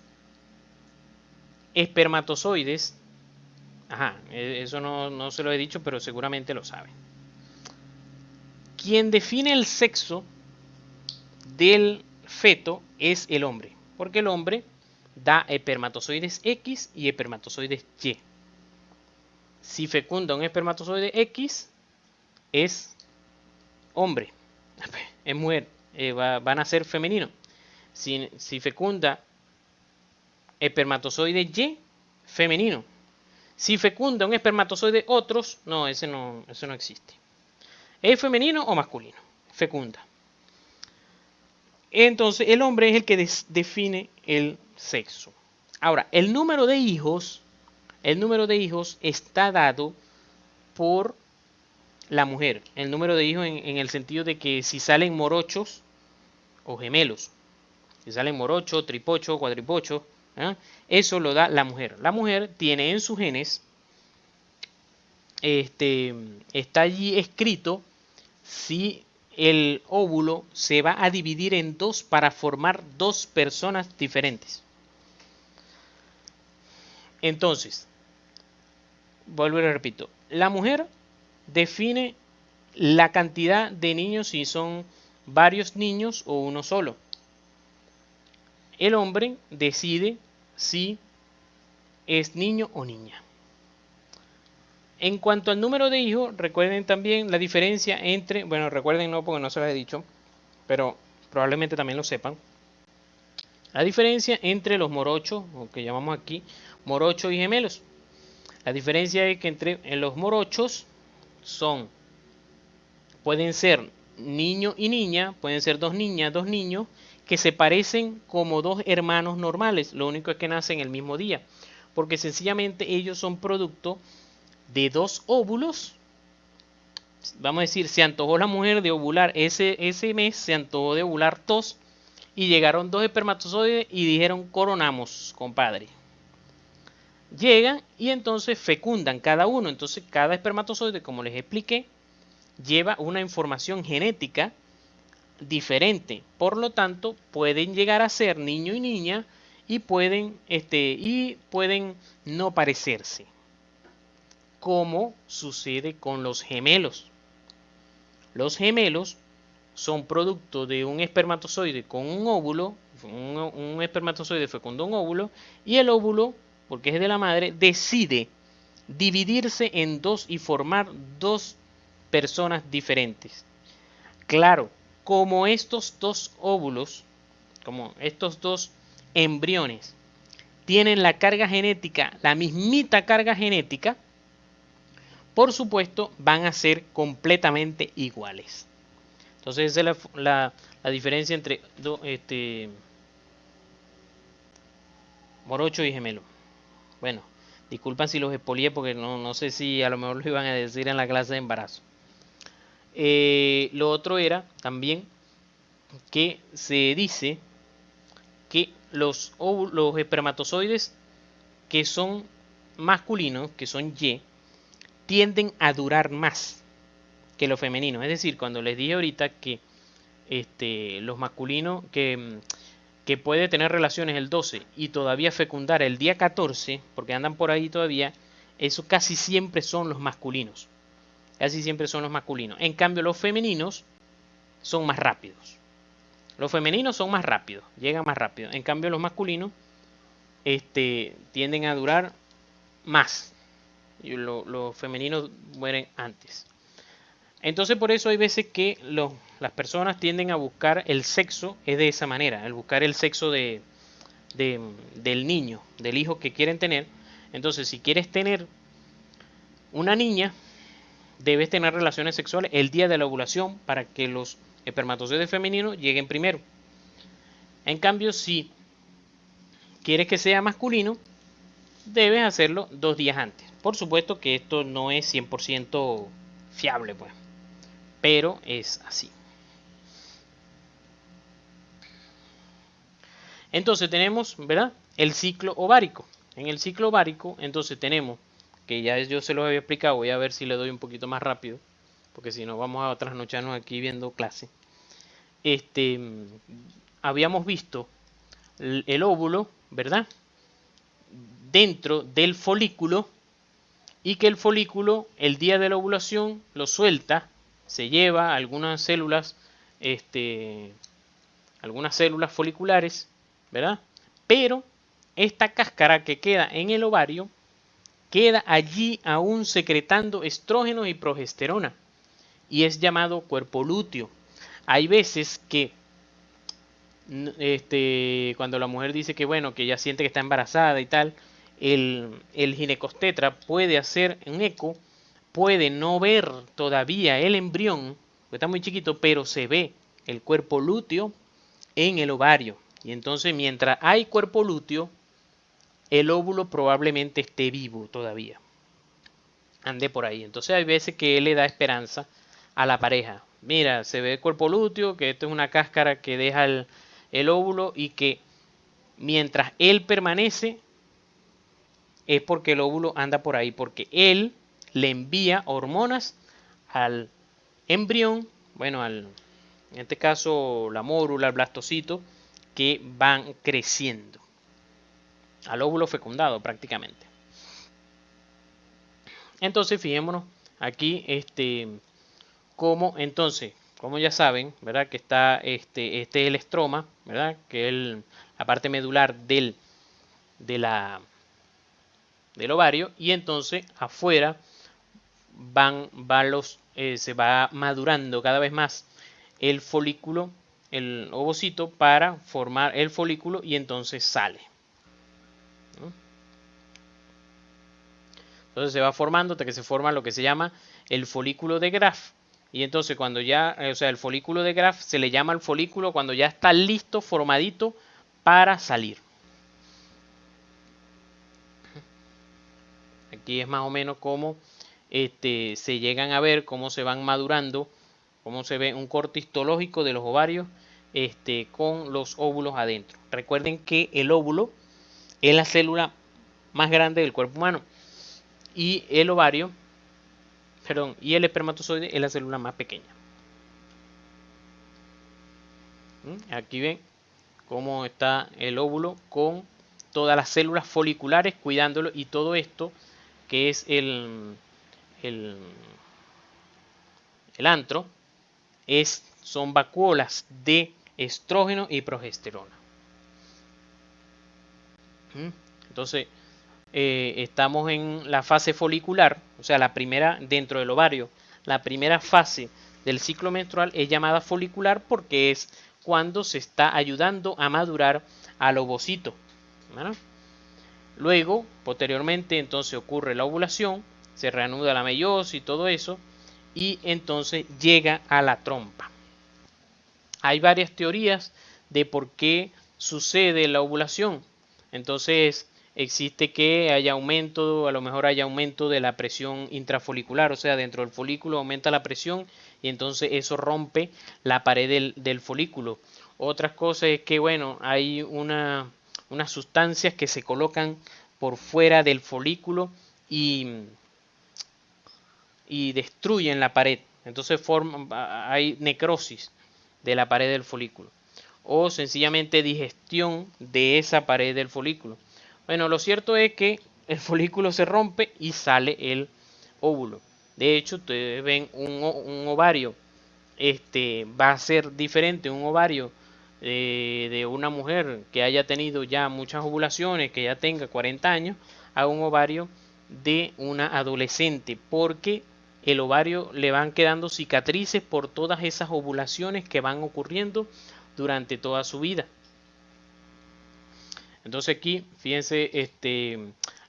espermatozoides, eso no se lo he dicho, pero seguramente lo saben. Quien define el sexo del feto es el hombre, porque el hombre da espermatozoides X y espermatozoides Y. Si fecunda un espermatozoide X, es hombre, es mujer, va a nacer femenino. Si fecunda espermatozoide Y, femenino. Si fecunda un espermatozoide otros, no, eso no existe. ¿Es femenino o masculino? Fecunda. Entonces, el hombre es el que define el sexo. Ahora, el número de hijos está dado por la mujer. El número de hijos en el sentido de que si salen morochos o gemelos, si salen morochos, tripochos, cuadripochos, eso lo da la mujer. La mujer tiene en sus genes, está allí escrito si el óvulo se va a dividir en dos para formar dos personas diferentes. Entonces, vuelvo y repito, la mujer define la cantidad de niños, si son varios niños o uno solo. El hombre decide si es niño o niña. En cuanto al número de hijos, recuerden también la diferencia entre, bueno, recuerden no porque no se los he dicho, pero probablemente también lo sepan. La diferencia entre los morochos, o que llamamos aquí morochos y gemelos. La diferencia es que entre en los morochos pueden ser niño y niña, pueden ser dos niñas, dos niños, que se parecen como dos hermanos normales. Lo único es que nacen el mismo día, porque sencillamente ellos son producto de dos óvulos. Vamos a decir, se antojó la mujer de ovular ese mes, se antojó de ovular dos, y llegaron dos espermatozoides y dijeron coronamos, compadre. Llegan y entonces fecundan cada uno. Entonces cada espermatozoide, como les expliqué, lleva una información genética diferente. Por lo tanto, pueden llegar a ser niño y niña y pueden no parecerse, como sucede con los gemelos. Los gemelos son producto de un espermatozoide con un óvulo, un espermatozoide fecundó un óvulo, y el óvulo, porque es de la madre, decide dividirse en dos y formar dos personas diferentes. Claro, como estos dos óvulos, como estos dos embriones, tienen la carga genética, la mismita carga genética, por supuesto van a ser completamente iguales. Entonces esa es la diferencia entre morocho y gemelo. Bueno, disculpan si los expolié porque no sé si a lo mejor lo iban a decir en la clase de embarazo. Lo otro era también que se dice que los espermatozoides que son masculinos, que son Y, tienden a durar más que los femeninos. Es decir, cuando les dije ahorita que los masculinos, que puede tener relaciones el 12 y todavía fecundar el día 14, porque andan por ahí todavía, eso casi siempre son los masculinos. Casi siempre son los masculinos. En cambio, los femeninos son más rápidos. Los femeninos son más rápidos, llegan más rápido. En cambio, los masculinos tienden a durar más. Y los femeninos mueren antes. Entonces, por eso hay veces que las personas tienden a buscar el sexo, es de esa manera, el buscar el sexo del niño, del hijo que quieren tener. Entonces, si quieres tener una niña, debes tener relaciones sexuales el día de la ovulación para que los espermatozoides femeninos lleguen primero. En cambio, si quieres que sea masculino, debes hacerlo 2 días antes. Por supuesto que esto no es 100% fiable, pues, pero es así. Entonces tenemos, ¿verdad?, el ciclo ovárico. En el ciclo ovárico, entonces tenemos, que ya yo se los había explicado, voy a ver si le doy un poquito más rápido, porque si no vamos a trasnocharnos aquí viendo clase. Habíamos visto el óvulo, ¿verdad?, dentro del folículo, y que el folículo el día de la ovulación lo suelta, se lleva algunas células foliculares, ¿verdad? Pero esta cáscara que queda en el ovario queda allí aún secretando estrógenos y progesterona y es llamado cuerpo lúteo. Hay veces que cuando la mujer dice que bueno, que ya siente que está embarazada y tal, el ginecobstetra puede hacer un eco, puede no ver todavía el embrión, porque está muy chiquito, pero se ve el cuerpo lúteo en el ovario. Y entonces mientras hay cuerpo lúteo, el óvulo probablemente esté vivo todavía. Ande por ahí. Entonces hay veces que él le da esperanza a la pareja. Mira, se ve el cuerpo lúteo, que esto es una cáscara que deja el óvulo y que mientras él permanece es porque el óvulo anda por ahí, porque él le envía hormonas al embrión, bueno, en este caso la mórula, el blastocito, que van creciendo al óvulo fecundado prácticamente. Entonces fijémonos aquí como entonces, como ya saben, ¿verdad?, que está este es el estroma, ¿verdad?, que es la parte medular del ovario, y entonces afuera se va madurando cada vez más el folículo, el ovocito, para formar el folículo y entonces sale, ¿no? Entonces se va formando hasta que se forma lo que se llama el folículo de Graf. Y entonces cuando ya, o sea, el folículo de Graf se le llama el folículo cuando ya está listo, formadito para salir. Aquí es más o menos como se llegan a ver, cómo se van madurando, cómo se ve un corte histológico de los ovarios con los óvulos adentro. Recuerden que el óvulo es la célula más grande del cuerpo humano y el ovario, perdón, y el espermatozoide es la célula más pequeña. Aquí ven cómo está el óvulo con todas las células foliculares cuidándolo, y todo esto que es el antro son vacuolas de estrógeno y progesterona. Entonces estamos en la fase folicular, o sea, la primera dentro del ovario. La primera fase del ciclo menstrual es llamada folicular porque es cuando se está ayudando a madurar al ovocito, ¿verdad? Luego, posteriormente, entonces ocurre la ovulación, se reanuda la meiosis y todo eso, y entonces llega a la trompa. Hay varias teorías de por qué sucede la ovulación. Entonces, existe que haya aumento, a lo mejor haya aumento de la presión intrafolicular, o sea, dentro del folículo aumenta la presión y entonces eso rompe la pared del folículo. Otras cosas es que, bueno, hay unas sustancias que se colocan por fuera del folículo y destruyen la pared. Entonces hay necrosis de la pared del folículo o sencillamente digestión de esa pared del folículo. Bueno, lo cierto es que el folículo se rompe y sale el óvulo. De hecho, ustedes ven un ovario, va a ser diferente un ovario de una mujer que haya tenido ya muchas ovulaciones, que ya tenga 40 años, a un ovario de una adolescente, porque el ovario le van quedando cicatrices por todas esas ovulaciones que van ocurriendo durante toda su vida. Entonces aquí, fíjense,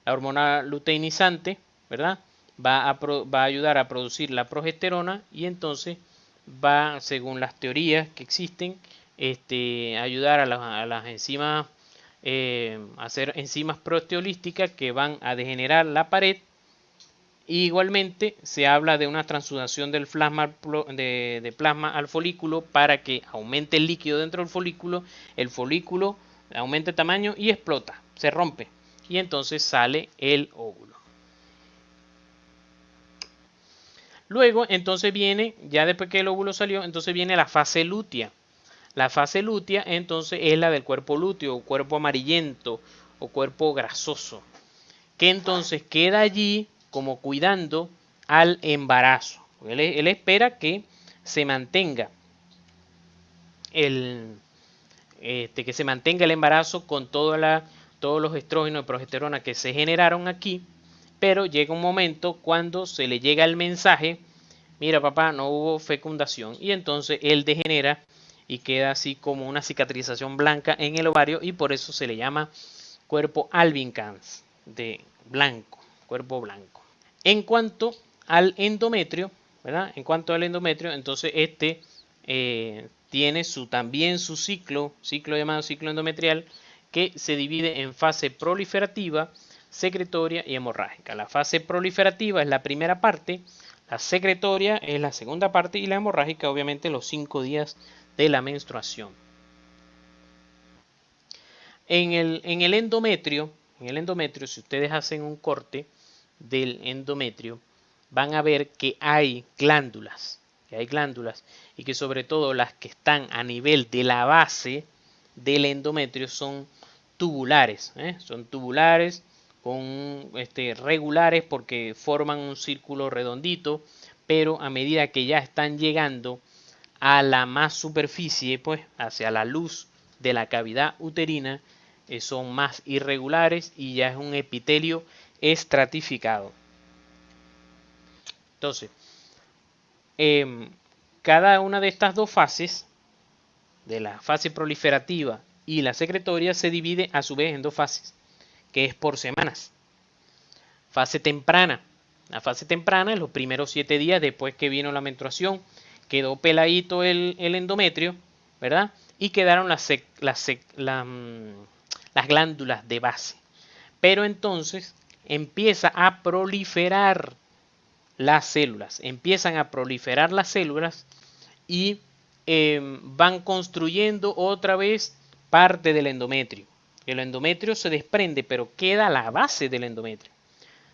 la hormona luteinizante, ¿verdad? Va a ayudar a producir la progesterona y entonces va, según las teorías que existen, ayudar a las enzimas, hacer enzimas proteolísticas que van a degenerar la pared. Y igualmente se habla de una transsudación del plasma, de plasma al folículo para que aumente el líquido dentro del folículo, el folículo aumenta el tamaño y explota, se rompe y entonces sale el óvulo. Luego entonces viene, ya después que el óvulo salió, entonces viene la fase lútea. La fase lútea entonces es la del cuerpo lúteo, o cuerpo amarillento o cuerpo grasoso, que entonces queda allí como cuidando al embarazo. Él espera que se mantenga el embarazo con todos los estrógenos y progesterona que se generaron aquí, pero llega un momento cuando se le llega el mensaje: mira papá, no hubo fecundación, y entonces él degenera y queda así como una cicatrización blanca en el ovario, y por eso se le llama cuerpo albicans, de blanco, cuerpo blanco. En cuanto al endometrio, ¿verdad? Entonces tiene también su ciclo llamado ciclo endometrial, que se divide en fase proliferativa, secretoria y hemorrágica. La fase proliferativa es la primera parte, la secretoria es la segunda parte y la hemorrágica obviamente los 5 días de la menstruación. En el endometrio, si ustedes hacen un corte del endometrio, van a ver que hay glándulas, y que sobre todo las que están a nivel de la base del endometrio son tubulares, regulares porque forman un círculo redondito, pero a medida que ya están llegando a la más superficie, pues hacia la luz de la cavidad uterina, son más irregulares y ya es un epitelio estratificado. Entonces, cada una de estas dos fases, de la fase proliferativa y la secretoria, se divide a su vez en dos fases, que es por semanas. Fase temprana. La fase temprana es los primeros 7 días después que vino la menstruación. Quedó peladito el endometrio, ¿verdad? Y quedaron las glándulas de base. Pero entonces empieza a proliferar las células. Empiezan a proliferar las células y van construyendo otra vez parte del endometrio. El endometrio se desprende, pero queda la base del endometrio.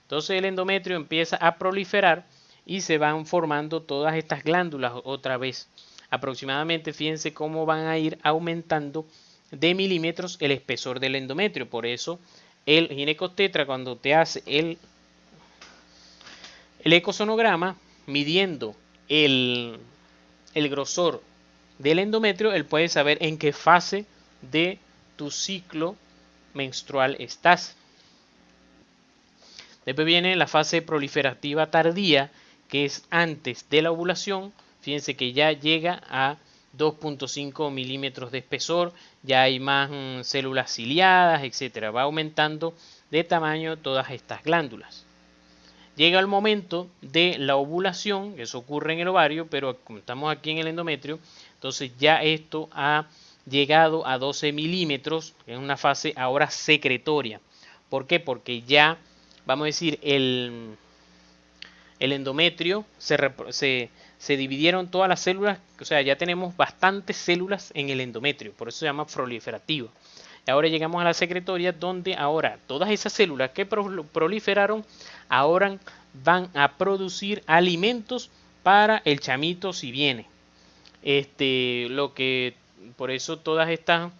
Entonces el endometrio empieza a proliferar y se van formando todas estas glándulas otra vez. Aproximadamente, fíjense cómo van a ir aumentando de milímetros el espesor del endometrio. Por eso el ginecobstetra, cuando te hace el ecosonograma midiendo el grosor del endometrio, él puede saber en qué fase de tu ciclo menstrual estás. Después viene la fase proliferativa tardía, que es antes de la ovulación. Fíjense que ya llega a 2.5 milímetros de espesor, ya hay más células ciliadas, etcétera. Va aumentando de tamaño todas estas glándulas. Llega el momento de la ovulación, eso ocurre en el ovario, pero como estamos aquí en el endometrio, entonces ya esto ha llegado a 12 milímetros, en una fase ahora secretoria. ¿Por qué? Porque ya, vamos a decir, el endometrio se dividieron todas las células, o sea, ya tenemos bastantes células en el endometrio, por eso se llama proliferativa. Y ahora llegamos a la secretoria, donde ahora todas esas células que proliferaron ahora van a producir alimentos para el chamito si viene. Por eso todas estas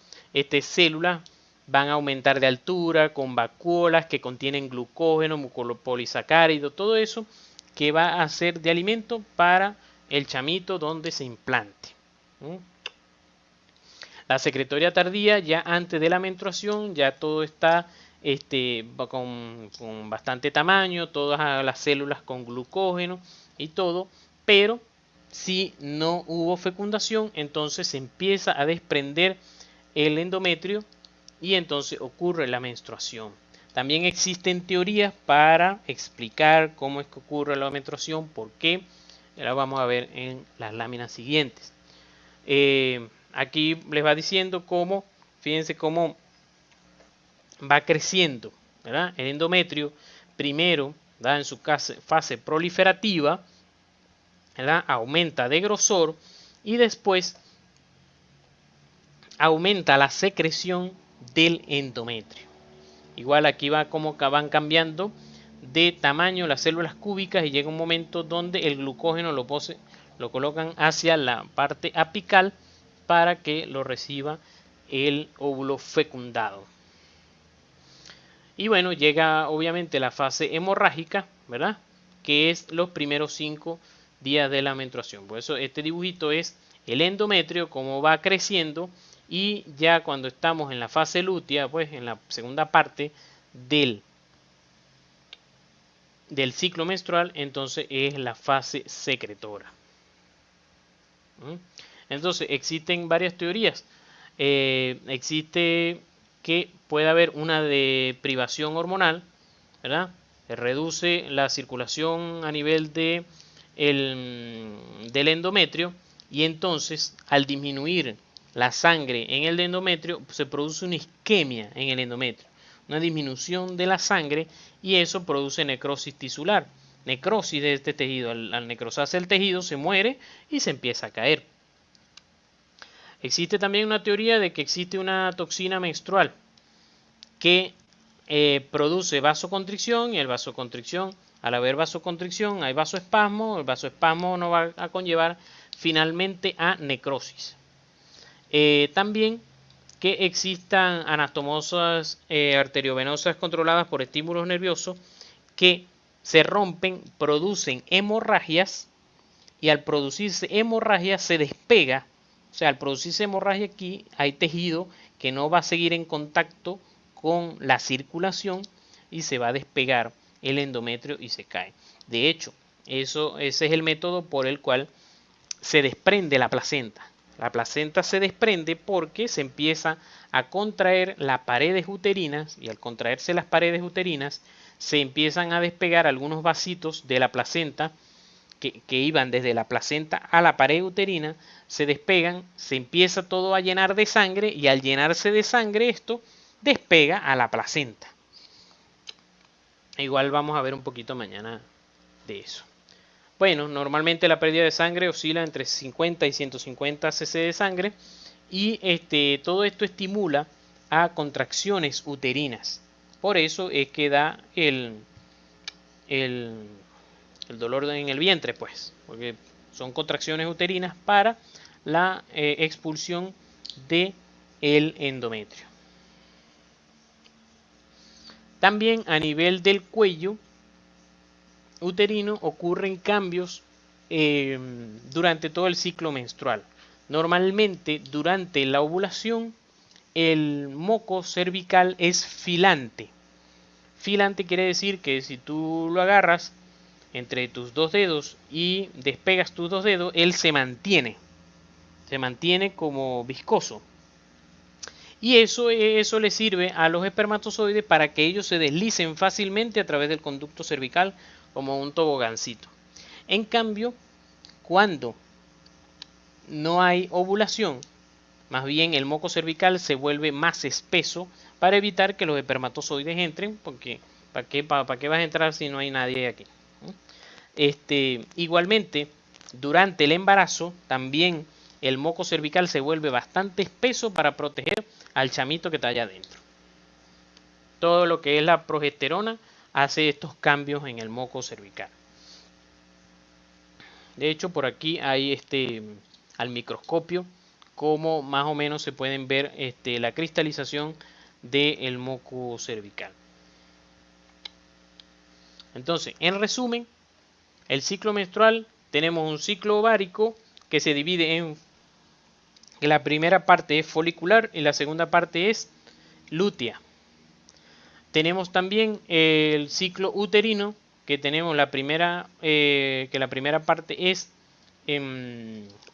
células van a aumentar de altura con vacuolas que contienen glucógeno, mucopolisacárido, todo eso que va a ser de alimento para el chamito donde se implante. La secretoria tardía, ya antes de la menstruación, ya todo está con bastante tamaño, todas las células con glucógeno y todo, pero si no hubo fecundación, entonces se empieza a desprender el endometrio y entonces ocurre la menstruación. También existen teorías para explicar cómo es que ocurre la menstruación, por qué. Ahora vamos a ver en las láminas siguientes. Aquí les va diciendo cómo, fíjense cómo va creciendo, ¿verdad? El endometrio primero, ¿verdad?, en su fase proliferativa, ¿verdad?, aumenta de grosor y después aumenta la secreción del endometrio. Igual aquí va como que van cambiando de tamaño las células cúbicas y llega un momento donde el glucógeno lo colocan hacia la parte apical para que lo reciba el óvulo fecundado. Y bueno, llega obviamente la fase hemorrágica, ¿verdad?, que es los primeros 5 días de la menstruación. Por eso este dibujito es el endometrio, cómo va creciendo, y ya cuando estamos en la fase lútea, pues en la segunda parte del ciclo menstrual, entonces es la fase secretora. Entonces existen varias teorías. Existe que puede haber una de privación hormonal, ¿verdad? Reduce la circulación a nivel del endometrio, y entonces al disminuir la sangre en el endometrio se produce una isquemia en el endometrio, una disminución de la sangre, y eso produce necrosis tisular, necrosis de este tejido. Al necrosarse el tejido se muere y se empieza a caer. Existe también una teoría de que existe una toxina menstrual que produce vasoconstricción, y el vasoconstricción, al haber vasoconstricción hay vasoespasmo, el vasoespasmo nos va a conllevar finalmente a necrosis. También que existan anastomosas arteriovenosas controladas por estímulos nerviosos que se rompen, producen hemorragias, y al producirse hemorragia se despega. O sea, al producirse hemorragia aquí hay tejido que no va a seguir en contacto con la circulación y se va a despegar el endometrio y se cae. De hecho, Ese es el método por el cual se desprende la placenta. La placenta se desprende porque se empieza a contraer las paredes uterinas y al contraerse las paredes uterinas se empiezan a despegar algunos vasitos de la placenta que iban desde la placenta a la pared uterina, se despegan, se empieza todo a llenar de sangre y al llenarse de sangre esto despega a la placenta. Igual vamos a ver un poquito mañana de eso. Bueno, normalmente la pérdida de sangre oscila entre 50 y 150 cc de sangre y todo esto estimula a contracciones uterinas. Por eso es que da el dolor en el vientre, pues, porque son contracciones uterinas para la expulsión de el endometrio. También a nivel del cuello uterino ocurren cambios durante todo el ciclo menstrual. Normalmente durante la ovulación el moco cervical es filante. Filante quiere decir que si tú lo agarras entre tus dos dedos y despegas tus dos dedos, él se mantiene como viscoso. Y eso le sirve a los espermatozoides para que ellos se deslicen fácilmente a través del conducto cervical como un tobogancito. En cambio, cuando no hay ovulación, más bien el moco cervical se vuelve más espeso para evitar que los espermatozoides entren, porque ¿para qué vas a entrar si no hay nadie aquí? Igualmente, durante el embarazo, también el moco cervical se vuelve bastante espeso para proteger al chamito que está allá adentro. Todo lo que es la progesterona hace estos cambios en el moco cervical. De hecho, por aquí hay al microscopio cómo más o menos se pueden ver la cristalización del moco cervical. Entonces, en resumen, el ciclo menstrual, tenemos un ciclo ovárico que se divide en la primera parte es folicular y la segunda parte es lútea. Tenemos también el ciclo uterino, que tenemos que la primera parte es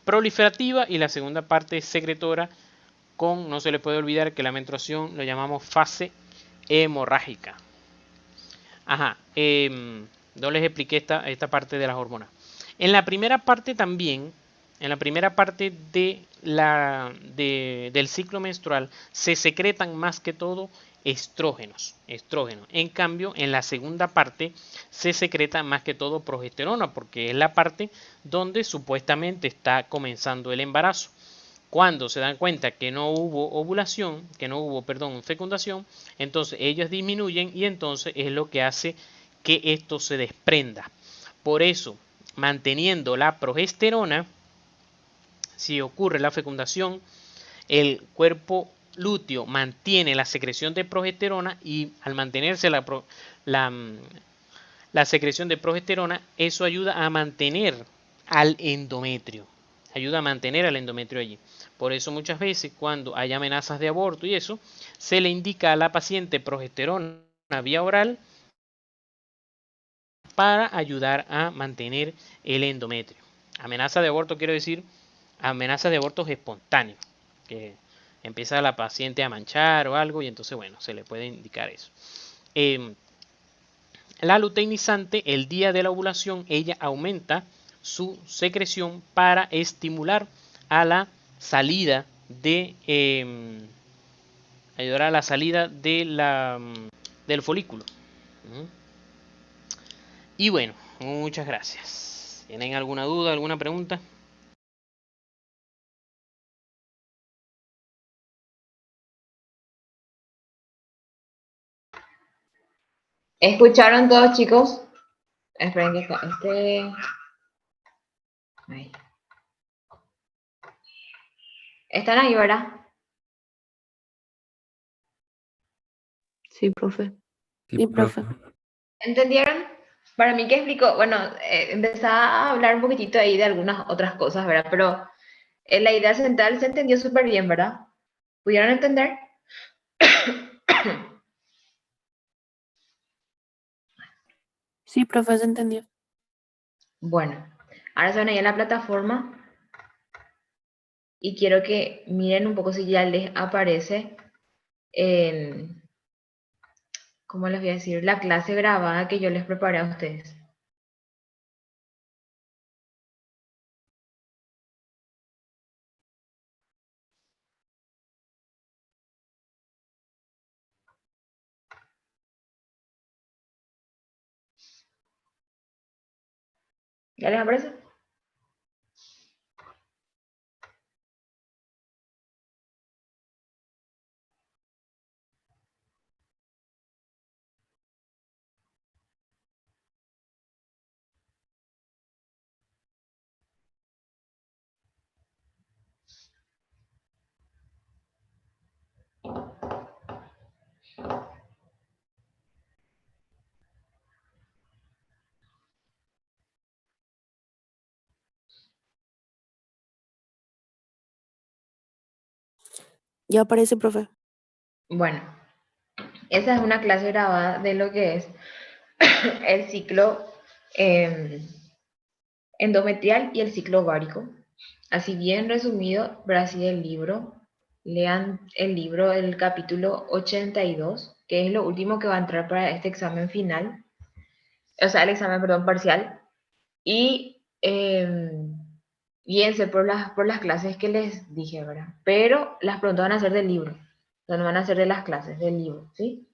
proliferativa y la segunda parte es secretora, no se le puede olvidar que la menstruación lo llamamos fase hemorrágica. No les expliqué esta parte de las hormonas. En la primera parte también, en la primera parte del ciclo menstrual, se secretan más que todo estrógenos. En cambio, en la segunda parte se secreta más que todo progesterona, porque es la parte donde supuestamente está comenzando el embarazo. Cuando se dan cuenta que no hubo ovulación, fecundación, entonces ellas disminuyen y entonces es lo que hace que esto se desprenda. Por eso, manteniendo la progesterona, si ocurre la fecundación, el cuerpo lúteo mantiene la secreción de progesterona y al mantenerse la secreción de progesterona, eso ayuda a mantener al endometrio. Ayuda a mantener al endometrio allí. Por eso muchas veces cuando hay amenazas de aborto y eso, se le indica a la paciente progesterona vía oral para ayudar a mantener el endometrio. Amenaza de aborto quiere decir amenaza de abortos espontáneos, que empieza la paciente a manchar o algo y entonces bueno, se le puede indicar eso. La luteinizante, el día de la ovulación, ella aumenta su secreción para estimular a la salida ayudar a la salida del folículo. Y bueno, muchas gracias. ¿Tienen alguna duda, alguna pregunta? ¿Escucharon todos, chicos? Esperen que ahí. ¿Están ahí, verdad? Sí, profe. Sí, profe. ¿Entendieron? Para mí que explicó, bueno, empezaba a hablar un poquitito ahí de algunas otras cosas, ¿verdad? Pero la idea central se entendió súper bien, ¿verdad? ¿Pudieron entender? Sí, profe, se entendió. Bueno, ahora se van a ir a la plataforma y quiero que miren un poco si ya les aparece en, ¿cómo les voy a decir? La clase grabada que yo les preparé a ustedes. ¿Ya les aparece? Ya aparece, profe. Bueno, esa es una clase grabada de lo que es el ciclo eh, endometrial y el ciclo ovárico. Así bien resumido, Brasil el libro. Lean el libro, el capítulo 82, que es lo último que va a entrar para este examen final, o sea, el examen, perdón, parcial. Y guíense por las clases que les dije, ¿verdad? Pero las preguntas van a ser del libro, no van a ser de las clases, del libro, ¿sí?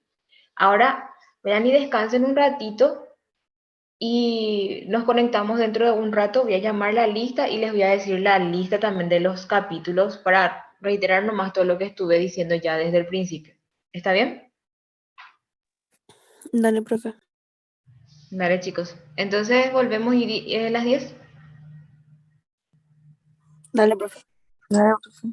Ahora, vean y descansen un ratito y nos conectamos dentro de un rato. Voy a llamar la lista y les voy a decir la lista también de los capítulos para reiterar nomás todo lo que estuve diciendo ya desde el principio. ¿Está bien? Dale, profe. Vale, chicos. Entonces volvemos las 10. Dale, profe. Dale, profe.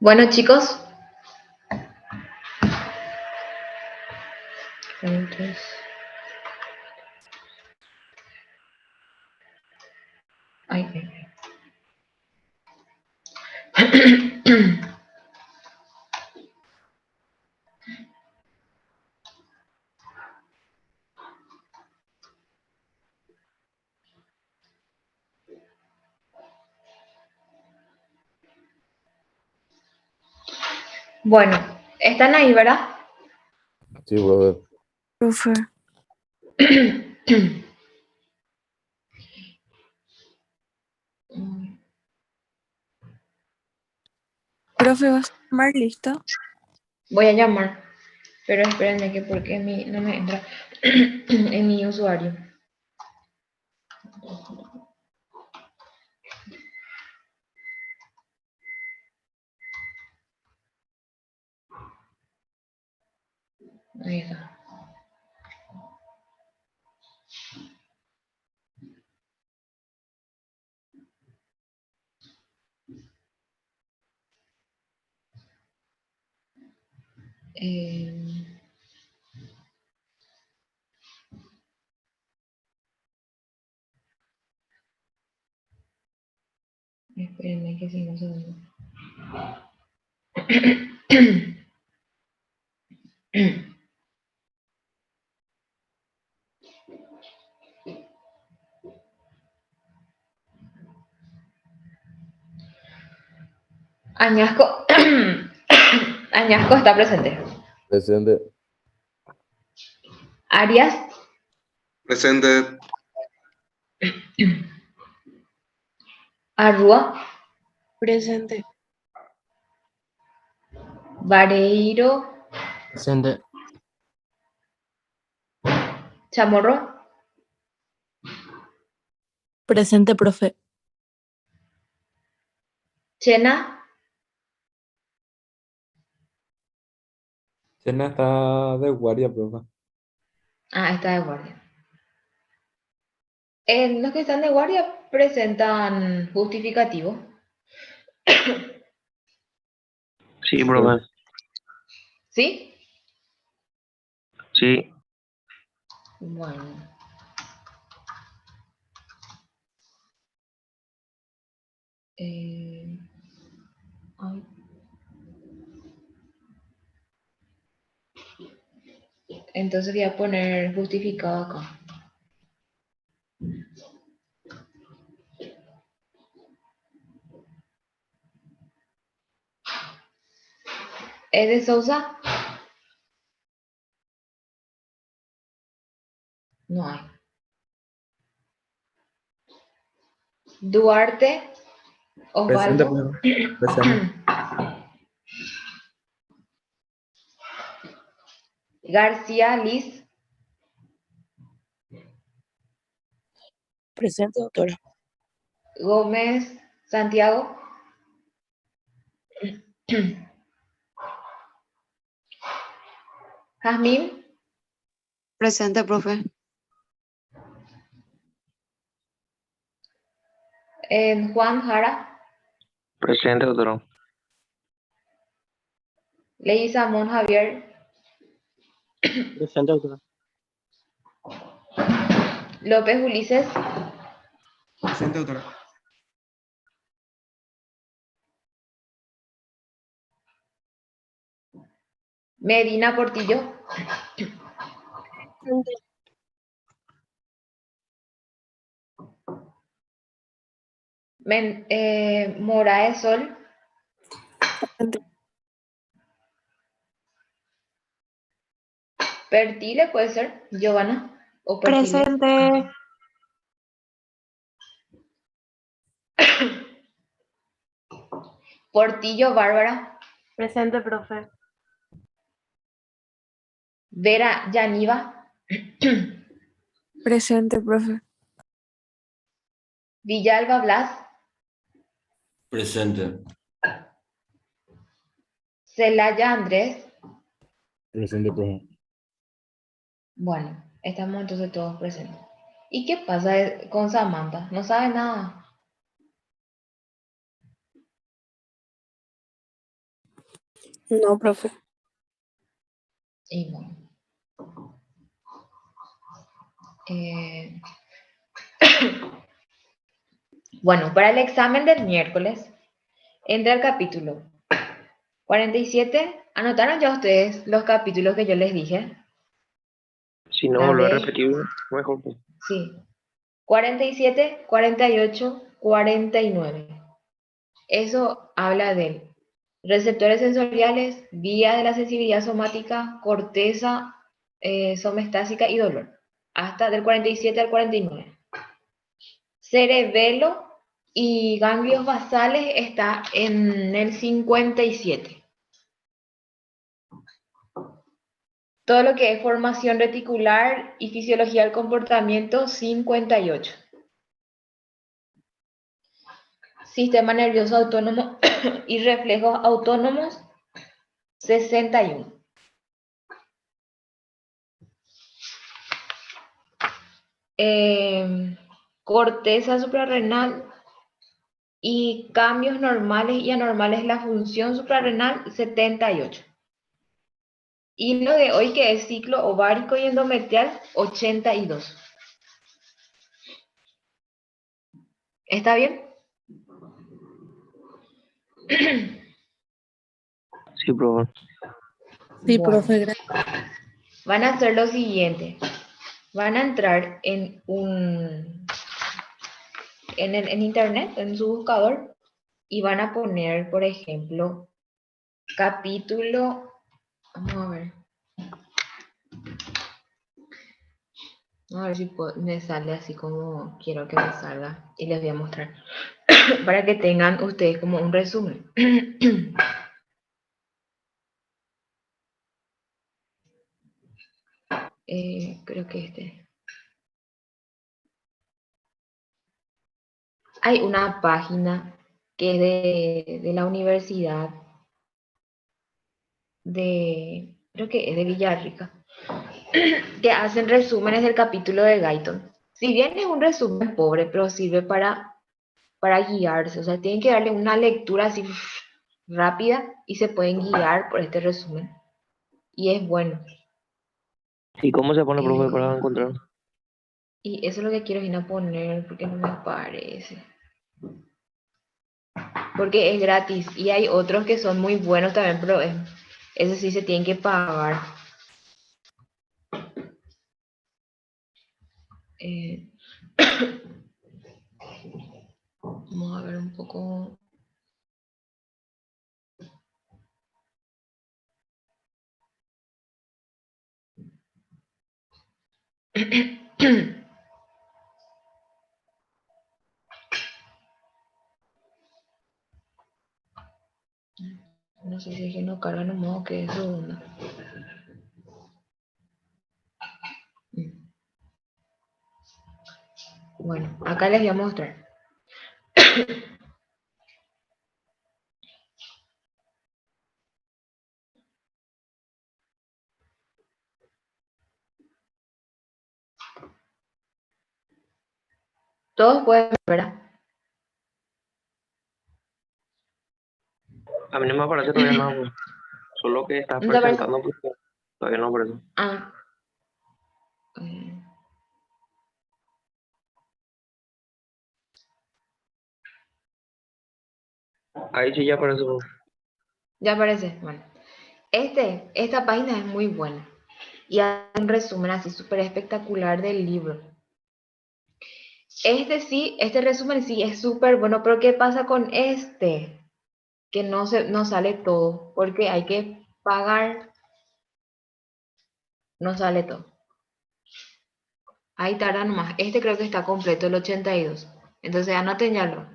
Bueno, chicos. Entonces, ay, ay, ay. Bueno, ¿están ahí, verdad? Sí, profe. Profe, profe, ¿vas a tomar lista? Voy a llamar, pero espérenme que porque no me entra en mi usuario. Ahí está. Eh, espérenme que si no se Añasco. Añasco está presente. Presente. Arias. Presente. Arrua. Presente. Vareiro. Presente. Chamorro. Presente, profe. Chena. Chena está de guardia, profe. Ah, está de guardia. Los que están de guardia presentan justificativo. Sí, profe. ¿Sí? Sí. Bueno. Ay. Entonces voy a poner justificado acá. ¿Es de Sousa? No hay. Duarte. Presente, Osvaldo. profe. Presente. García Liz. Presente, doctora. Gómez Santiago. Jazmín. Presente, profe. Juan Jara. Presente, doctor. Leguizamón Javier. Presente, doctor. López Ulises. Presente, doctora. Medina Portillo. Moraes Sol. Presente. Pertile puede ser. Giovanna. O Pertile. Presente. Portillo Bárbara. Presente, profe. Vera Yaniva. Presente, profe. Villalba Blas. Presente. Celaya Andrés. Presente, profe. Bueno, estamos entonces todos presentes. ¿Y qué pasa con Samantha? No sabe nada. No, profe. Y bueno. Eh, bueno, para el examen del miércoles, entra el capítulo 47. ¿Anotaron ya ustedes los capítulos que yo les dije? Si no, La volver a vez, repetir, mejor. Pues. sí. 47, 48, 49. Eso habla de receptores sensoriales, vía de la sensibilidad somática, corteza somestásica y dolor. Hasta del 47 al 49. Cerebelo y ganglios basales está en el 57. Todo lo que es formación reticular y fisiología del comportamiento, 58. Sistema nervioso autónomo y reflejos autónomos, 61. Corteza suprarrenal y cambios normales y anormales en la función suprarrenal, 78. Y lo de hoy, que es ciclo ovárico y endometrial, 82. ¿Está bien? Sí, profe. Sí, Bueno, profe, gracias. van a hacer lo siguiente. Van a entrar en internet, en su buscador, y van a poner, por ejemplo, capítulo, vamos a ver. A ver si me sale así como quiero que me salga. Y les voy a mostrar. Para que tengan ustedes como un resumen. Creo que este. Hay una página que es de la universidad creo que es de Villarrica, que hacen resúmenes del capítulo de Guyton. Si bien es un resumen pobre, pero sirve para guiarse. O sea, tienen que darle una lectura así rápida y se pueden guiar por este resumen. Y es bueno. ¿Y cómo se pone, profe, para Eh, encontrar? y eso es lo que quiero ir a poner porque no me parece. Porque es gratis. Y hay otros que son muy buenos también, pero eso sí se tienen que pagar. Vamos a ver un poco. No sé si es que no carga no modo que es segunda. Bueno, acá les voy a mostrar. Todos pueden ver, ¿verdad? A mí no me aparece todavía nada, pues. Solo que estás ¿No te parece? presentando, pues, todavía no aparece. Ah. Ahí sí ya aparece, profe. Ya aparece. Bueno. Esta página es muy buena. Y hace un resumen así súper espectacular del libro. Este resumen sí es súper bueno, pero ¿qué pasa con este? Que no sale todo, porque hay que pagar, no sale todo. Ahí tarda nomás. Este creo que está completo, el 82. Entonces anoten ya lo.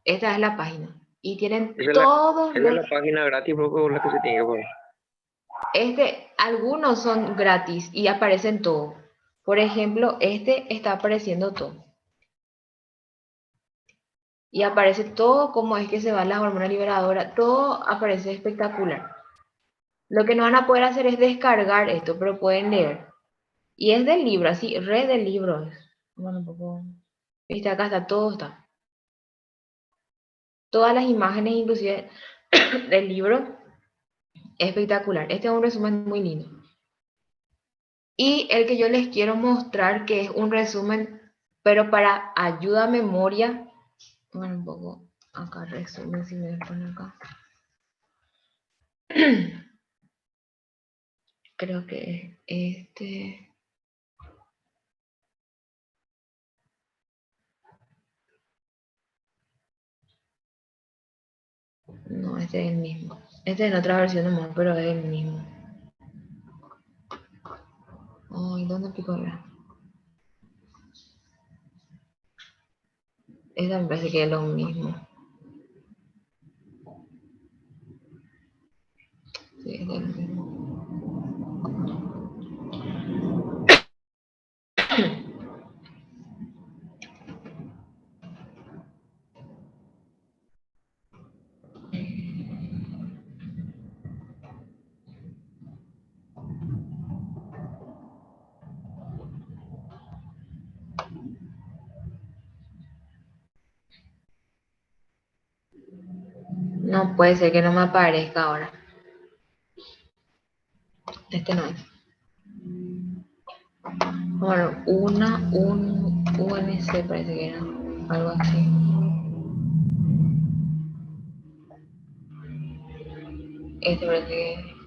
Esta es la página. Y tienen Esa todos es los... la página gratis, profe, o la que se tiene que pagar. Algunos son gratis y aparecen todo. Por ejemplo, este está apareciendo todo. Y aparece todo cómo es que se van las hormonas liberadoras. Todo aparece espectacular. Lo que no van a poder hacer es descargar esto, pero pueden leer. Y es del libro, así, red del libro. Bueno, un poco... Viste, acá está, todo está. Todas las imágenes, inclusive del libro, espectacular. Este es un resumen muy lindo. Y el que yo les quiero mostrar, que es un resumen, pero para ayuda a memoria. Bueno, un poco acá resumen, si me ponen acá. Creo que este. No, este es el mismo. Este es en otra versión nomás, pero es el mismo. Ay, ¿dónde pico ahora? Esta me parece que es lo mismo. Sí, es lo mismo. No puede ser que no me aparezca ahora. Este no es. Bueno, un UNC parece que era. Algo así. Este parece que.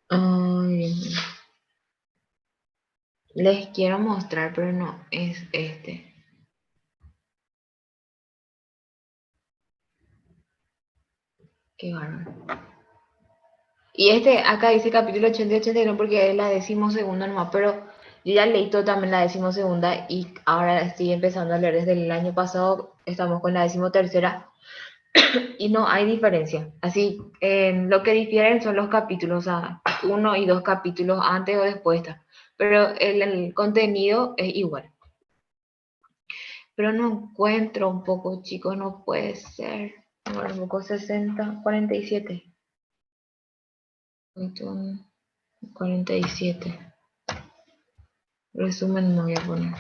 Ay, Dios mío. Les quiero mostrar, pero no, es este. Qué bárbaro. Y este, acá dice capítulo 80 y 81 porque es la 12ª nomás, pero yo ya leí todo también la 12ª y ahora estoy empezando a leer desde el año pasado, estamos con la 13ª y no hay diferencia. Así, lo que difieren son los capítulos, o sea, 1 y 2 capítulos antes o después está, pero el contenido es igual. Pero no encuentro un poco, chicos, no puede ser. Bueno, un poco 60, 47. 47. Resumen no voy a poner.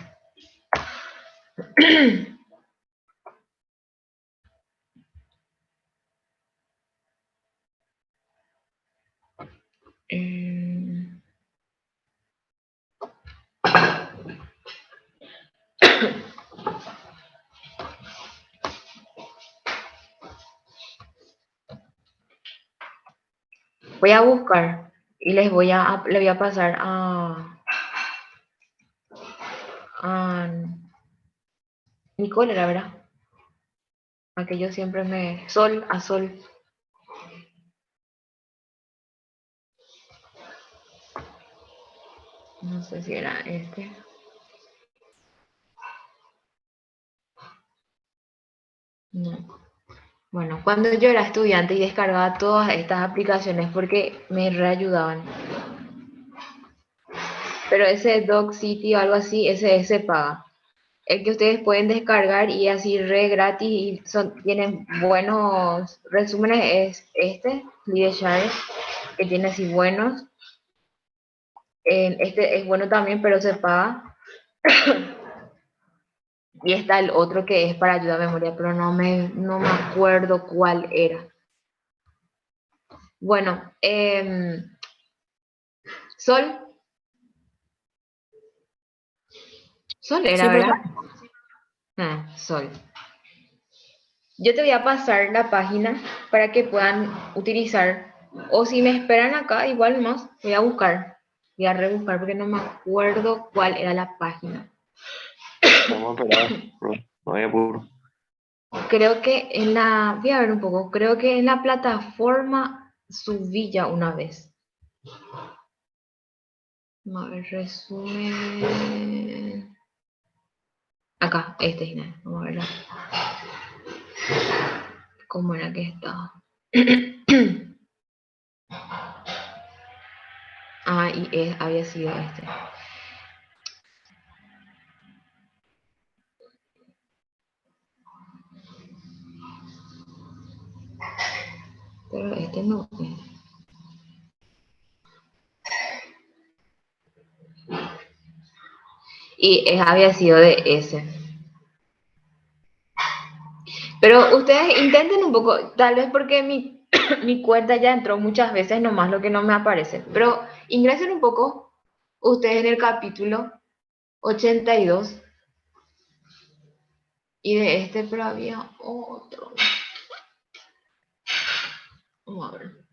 Voy a buscar y le voy a pasar a Nicole, la verdad. A que yo siempre me... Sol a Sol. No sé si era este. No. Bueno, cuando yo era estudiante y descargaba todas estas aplicaciones porque me reayudaban. Pero ese Dog City o algo así, ese paga. El que ustedes pueden descargar y así re gratis y tienen buenos resúmenes es este, Leadershare, que tiene así buenos. Este es bueno también, pero se paga. Y está el otro que es para ayuda a memoria, pero no me acuerdo cuál era. Bueno, Sol. Sol era, Sí, ¿verdad? profe. Sol. Yo te voy a pasar la página para que puedan utilizar. O si me esperan acá, igual más, voy a buscar. Voy a rebuscar porque no me acuerdo cuál era la página. Vamos a esperar, profe. No hay apuro. Creo que voy a ver un poco, creo que en la plataforma subí ya una vez. A ver, resumen. Acá, vamos a verla. ¿Cómo era que estaba? Y había sido este. Pero este no es. Y había sido de ese. Pero ustedes intenten un poco, tal vez porque mi cuenta ya entró muchas veces, nomás lo que no me aparece. Pero ingresen un poco ustedes en el capítulo 82. Y de este, pero había otro. Vamos a ver.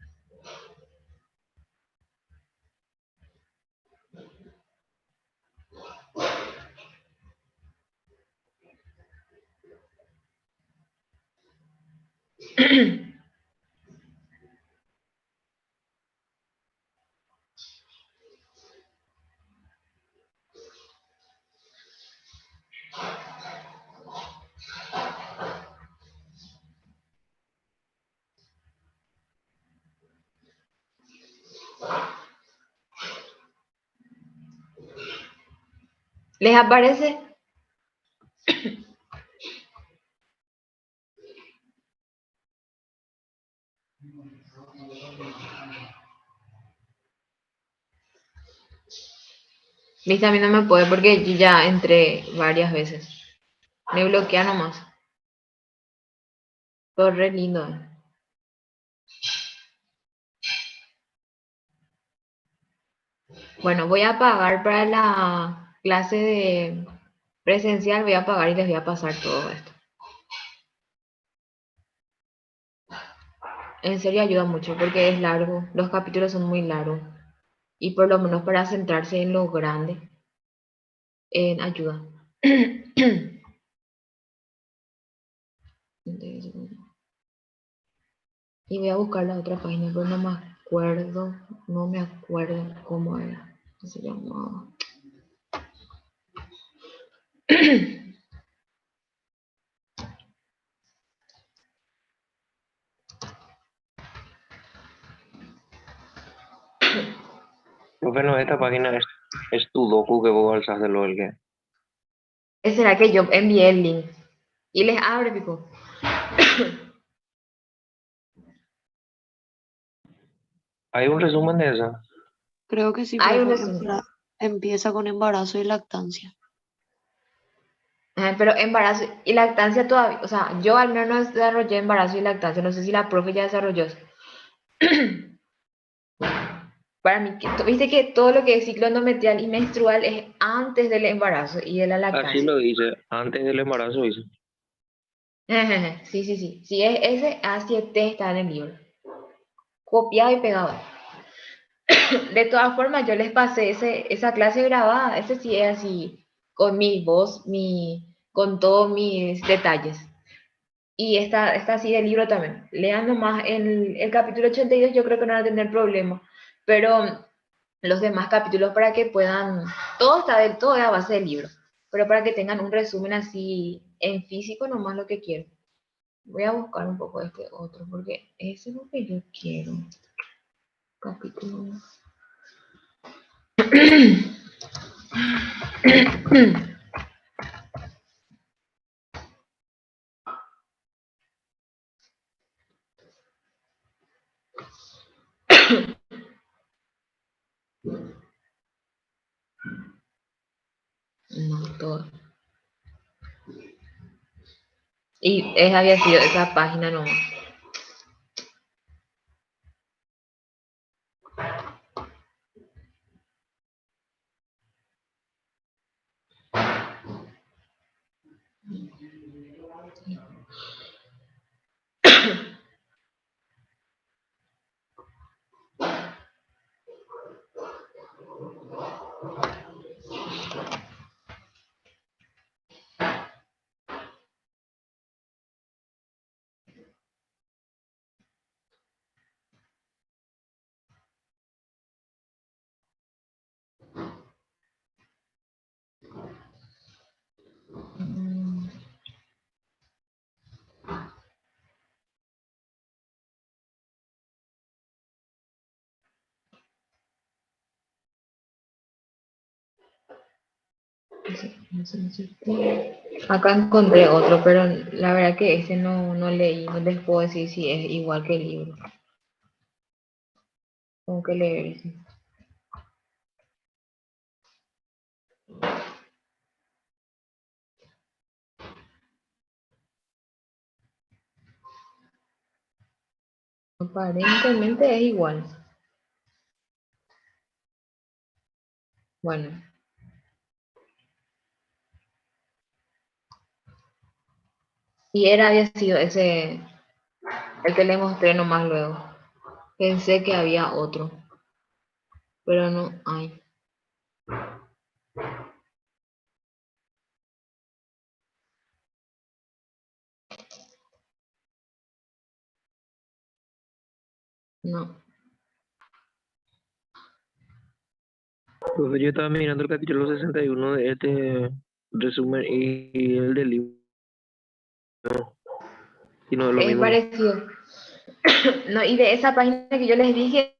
¿Les aparece? Listo, a mí no me puede porque yo ya entré varias veces. Me bloquea nomás. Pero re lindo. Bueno, voy a pagar para la clase de presencial, voy a pagar y les voy a pasar todo esto. En serio ayuda mucho porque es largo, los capítulos son muy largos. Y por lo menos para centrarse en lo grande, ayuda. Y voy a buscar la otra página, pero no me acuerdo cómo era. ¿Cómo se llamaba? Profe, no, esta página es tu docu que vos alzas de lo del que. ¿Será que yo envié el link? Y les abre, pico. Hay un resumen de esa. Creo que sí, Hay un profe. resumen. Empieza con embarazo y lactancia. Pero embarazo y lactancia todavía, o sea, yo al menos desarrollé embarazo y lactancia, no sé si la profe ya desarrolló eso. Para mí, viste que todo lo que es ciclo endometrial y menstrual es antes del embarazo y de la Así lactancia. lo dice, antes del embarazo dice. Sí, sí, sí. Si es ese, A7 está en el libro. Copiado y pegado. De todas formas, yo les pasé esa clase grabada. Ese sí es así, con mi voz, con todos mis detalles. Y está así del libro también. Lean nomás el capítulo 82, yo creo que no van a tener problema. Pero los demás capítulos para que puedan, todo es a base del libro, pero para que tengan un resumen así en físico nomás lo que quiero. Voy a buscar un poco este otro, porque ese es lo que yo quiero. Capítulo. No, todo. Y había sido esa página nomás. Acá encontré otro, pero la verdad que este no leí, no les puedo decir si es igual que el libro. Tengo que leer. Sí. Aparentemente es igual. Bueno. Y había sido ese, el que le mostré nomás luego. Pensé que había otro, pero no hay. No. Profe, yo estaba mirando el capítulo 61 de este resumen y el del libro. Y no es lo Es mismo. parecido. No, y de esa página que yo les dije,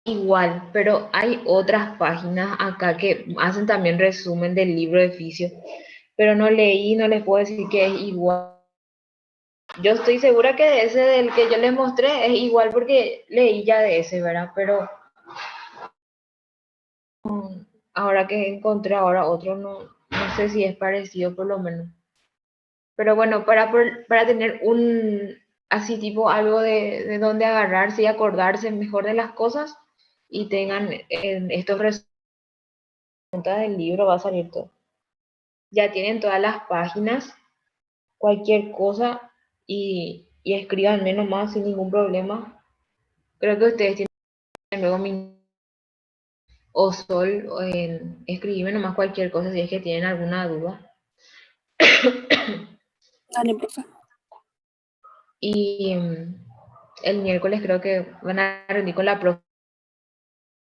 igual, pero hay otras páginas acá que hacen también resumen del libro de oficio, pero no leí, no les puedo decir que es igual. Yo estoy segura que de ese del que yo les mostré es igual porque leí ya de ese, ¿verdad? Pero ahora que encontré ahora otro, no sé si es parecido por lo menos. Pero bueno, para tener así tipo algo de donde agarrarse y acordarse mejor de las cosas y tengan estos resúmenes del libro, va a salir todo. Ya tienen todas las páginas, cualquier cosa y escríbanme nomás sin ningún problema. Creo que ustedes tienen luego mi o Sol o escribirme nomás cualquier cosa si es que tienen alguna duda. Dale, profe. Y el miércoles creo que van a reunir con la profe.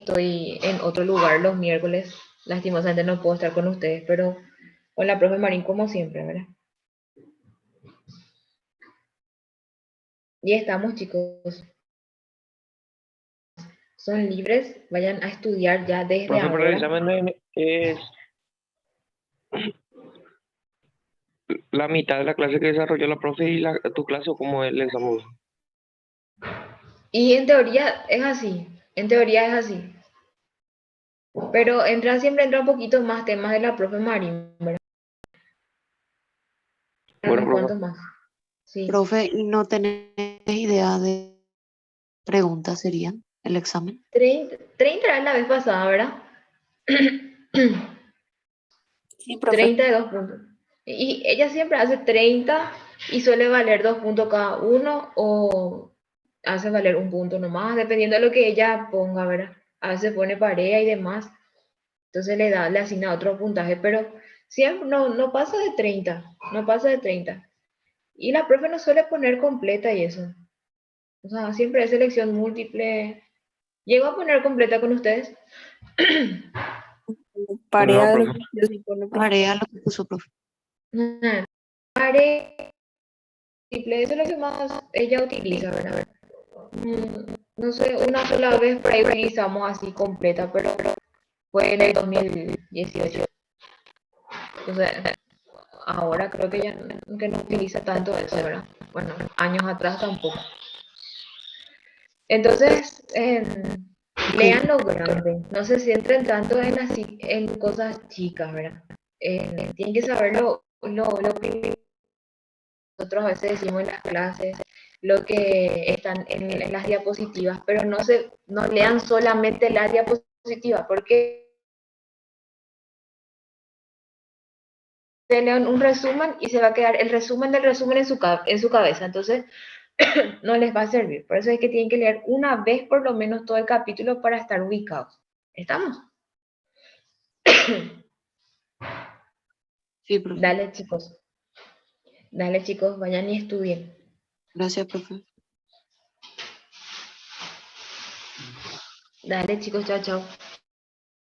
Estoy en otro lugar los miércoles. Lastimosamente no puedo estar con ustedes, pero con la profe Marín como siempre, ¿verdad? Y estamos, chicos. Son libres, vayan a estudiar ya desde Profe, pero el ahora. examen es la mitad de la clase que desarrolló la profe y tu clase o como el examen. Y en teoría es así, en teoría es así. Pero siempre entra un poquito más temas de la profe Marín, ¿verdad? Bueno, Unos profe. cuantos más. Sí. Profe, ¿y no tenés idea de preguntas serían el examen? 30 era la vez pasada, ¿verdad? Sí, profe. 32 puntos. Y ella siempre hace 30 y suele valer 2 puntos cada uno o hace valer un punto nomás, dependiendo de lo que ella ponga, ¿verdad? A veces pone pareja y demás, entonces le asigna otro puntaje, pero siempre no pasa de 30, no pasa de 30. Y la profe no suele poner completa y eso. O sea, siempre es selección múltiple. ¿Llego a poner completa con ustedes? Pareja No, de los profe. ejercicios y por lo profe. Tarea lo que puso profe. Pare múltiple, eso es lo que más ella utiliza, ¿verdad? No sé, una sola vez por ahí utilizamos así completa, pero fue en el 2018. Entonces, ahora creo que ya que no utiliza tanto eso, ¿verdad? Bueno, años atrás tampoco. Entonces, Ok, lean lo grande, no se centren tanto en cosas chicas, ¿verdad? Tienen que saber lo que nosotros a veces decimos en las clases, lo que están en las diapositivas, pero no lean solamente las diapositivas, porque se lean un resumen y se va a quedar el resumen del resumen en su cabeza, entonces no les va a servir. Por eso es que tienen que leer una vez por lo menos todo el capítulo para estar ubicados. ¿Estamos? sí, profe. Dale chicos, vayan y estudien. Gracias, profe. Dale chicos, chao, chao.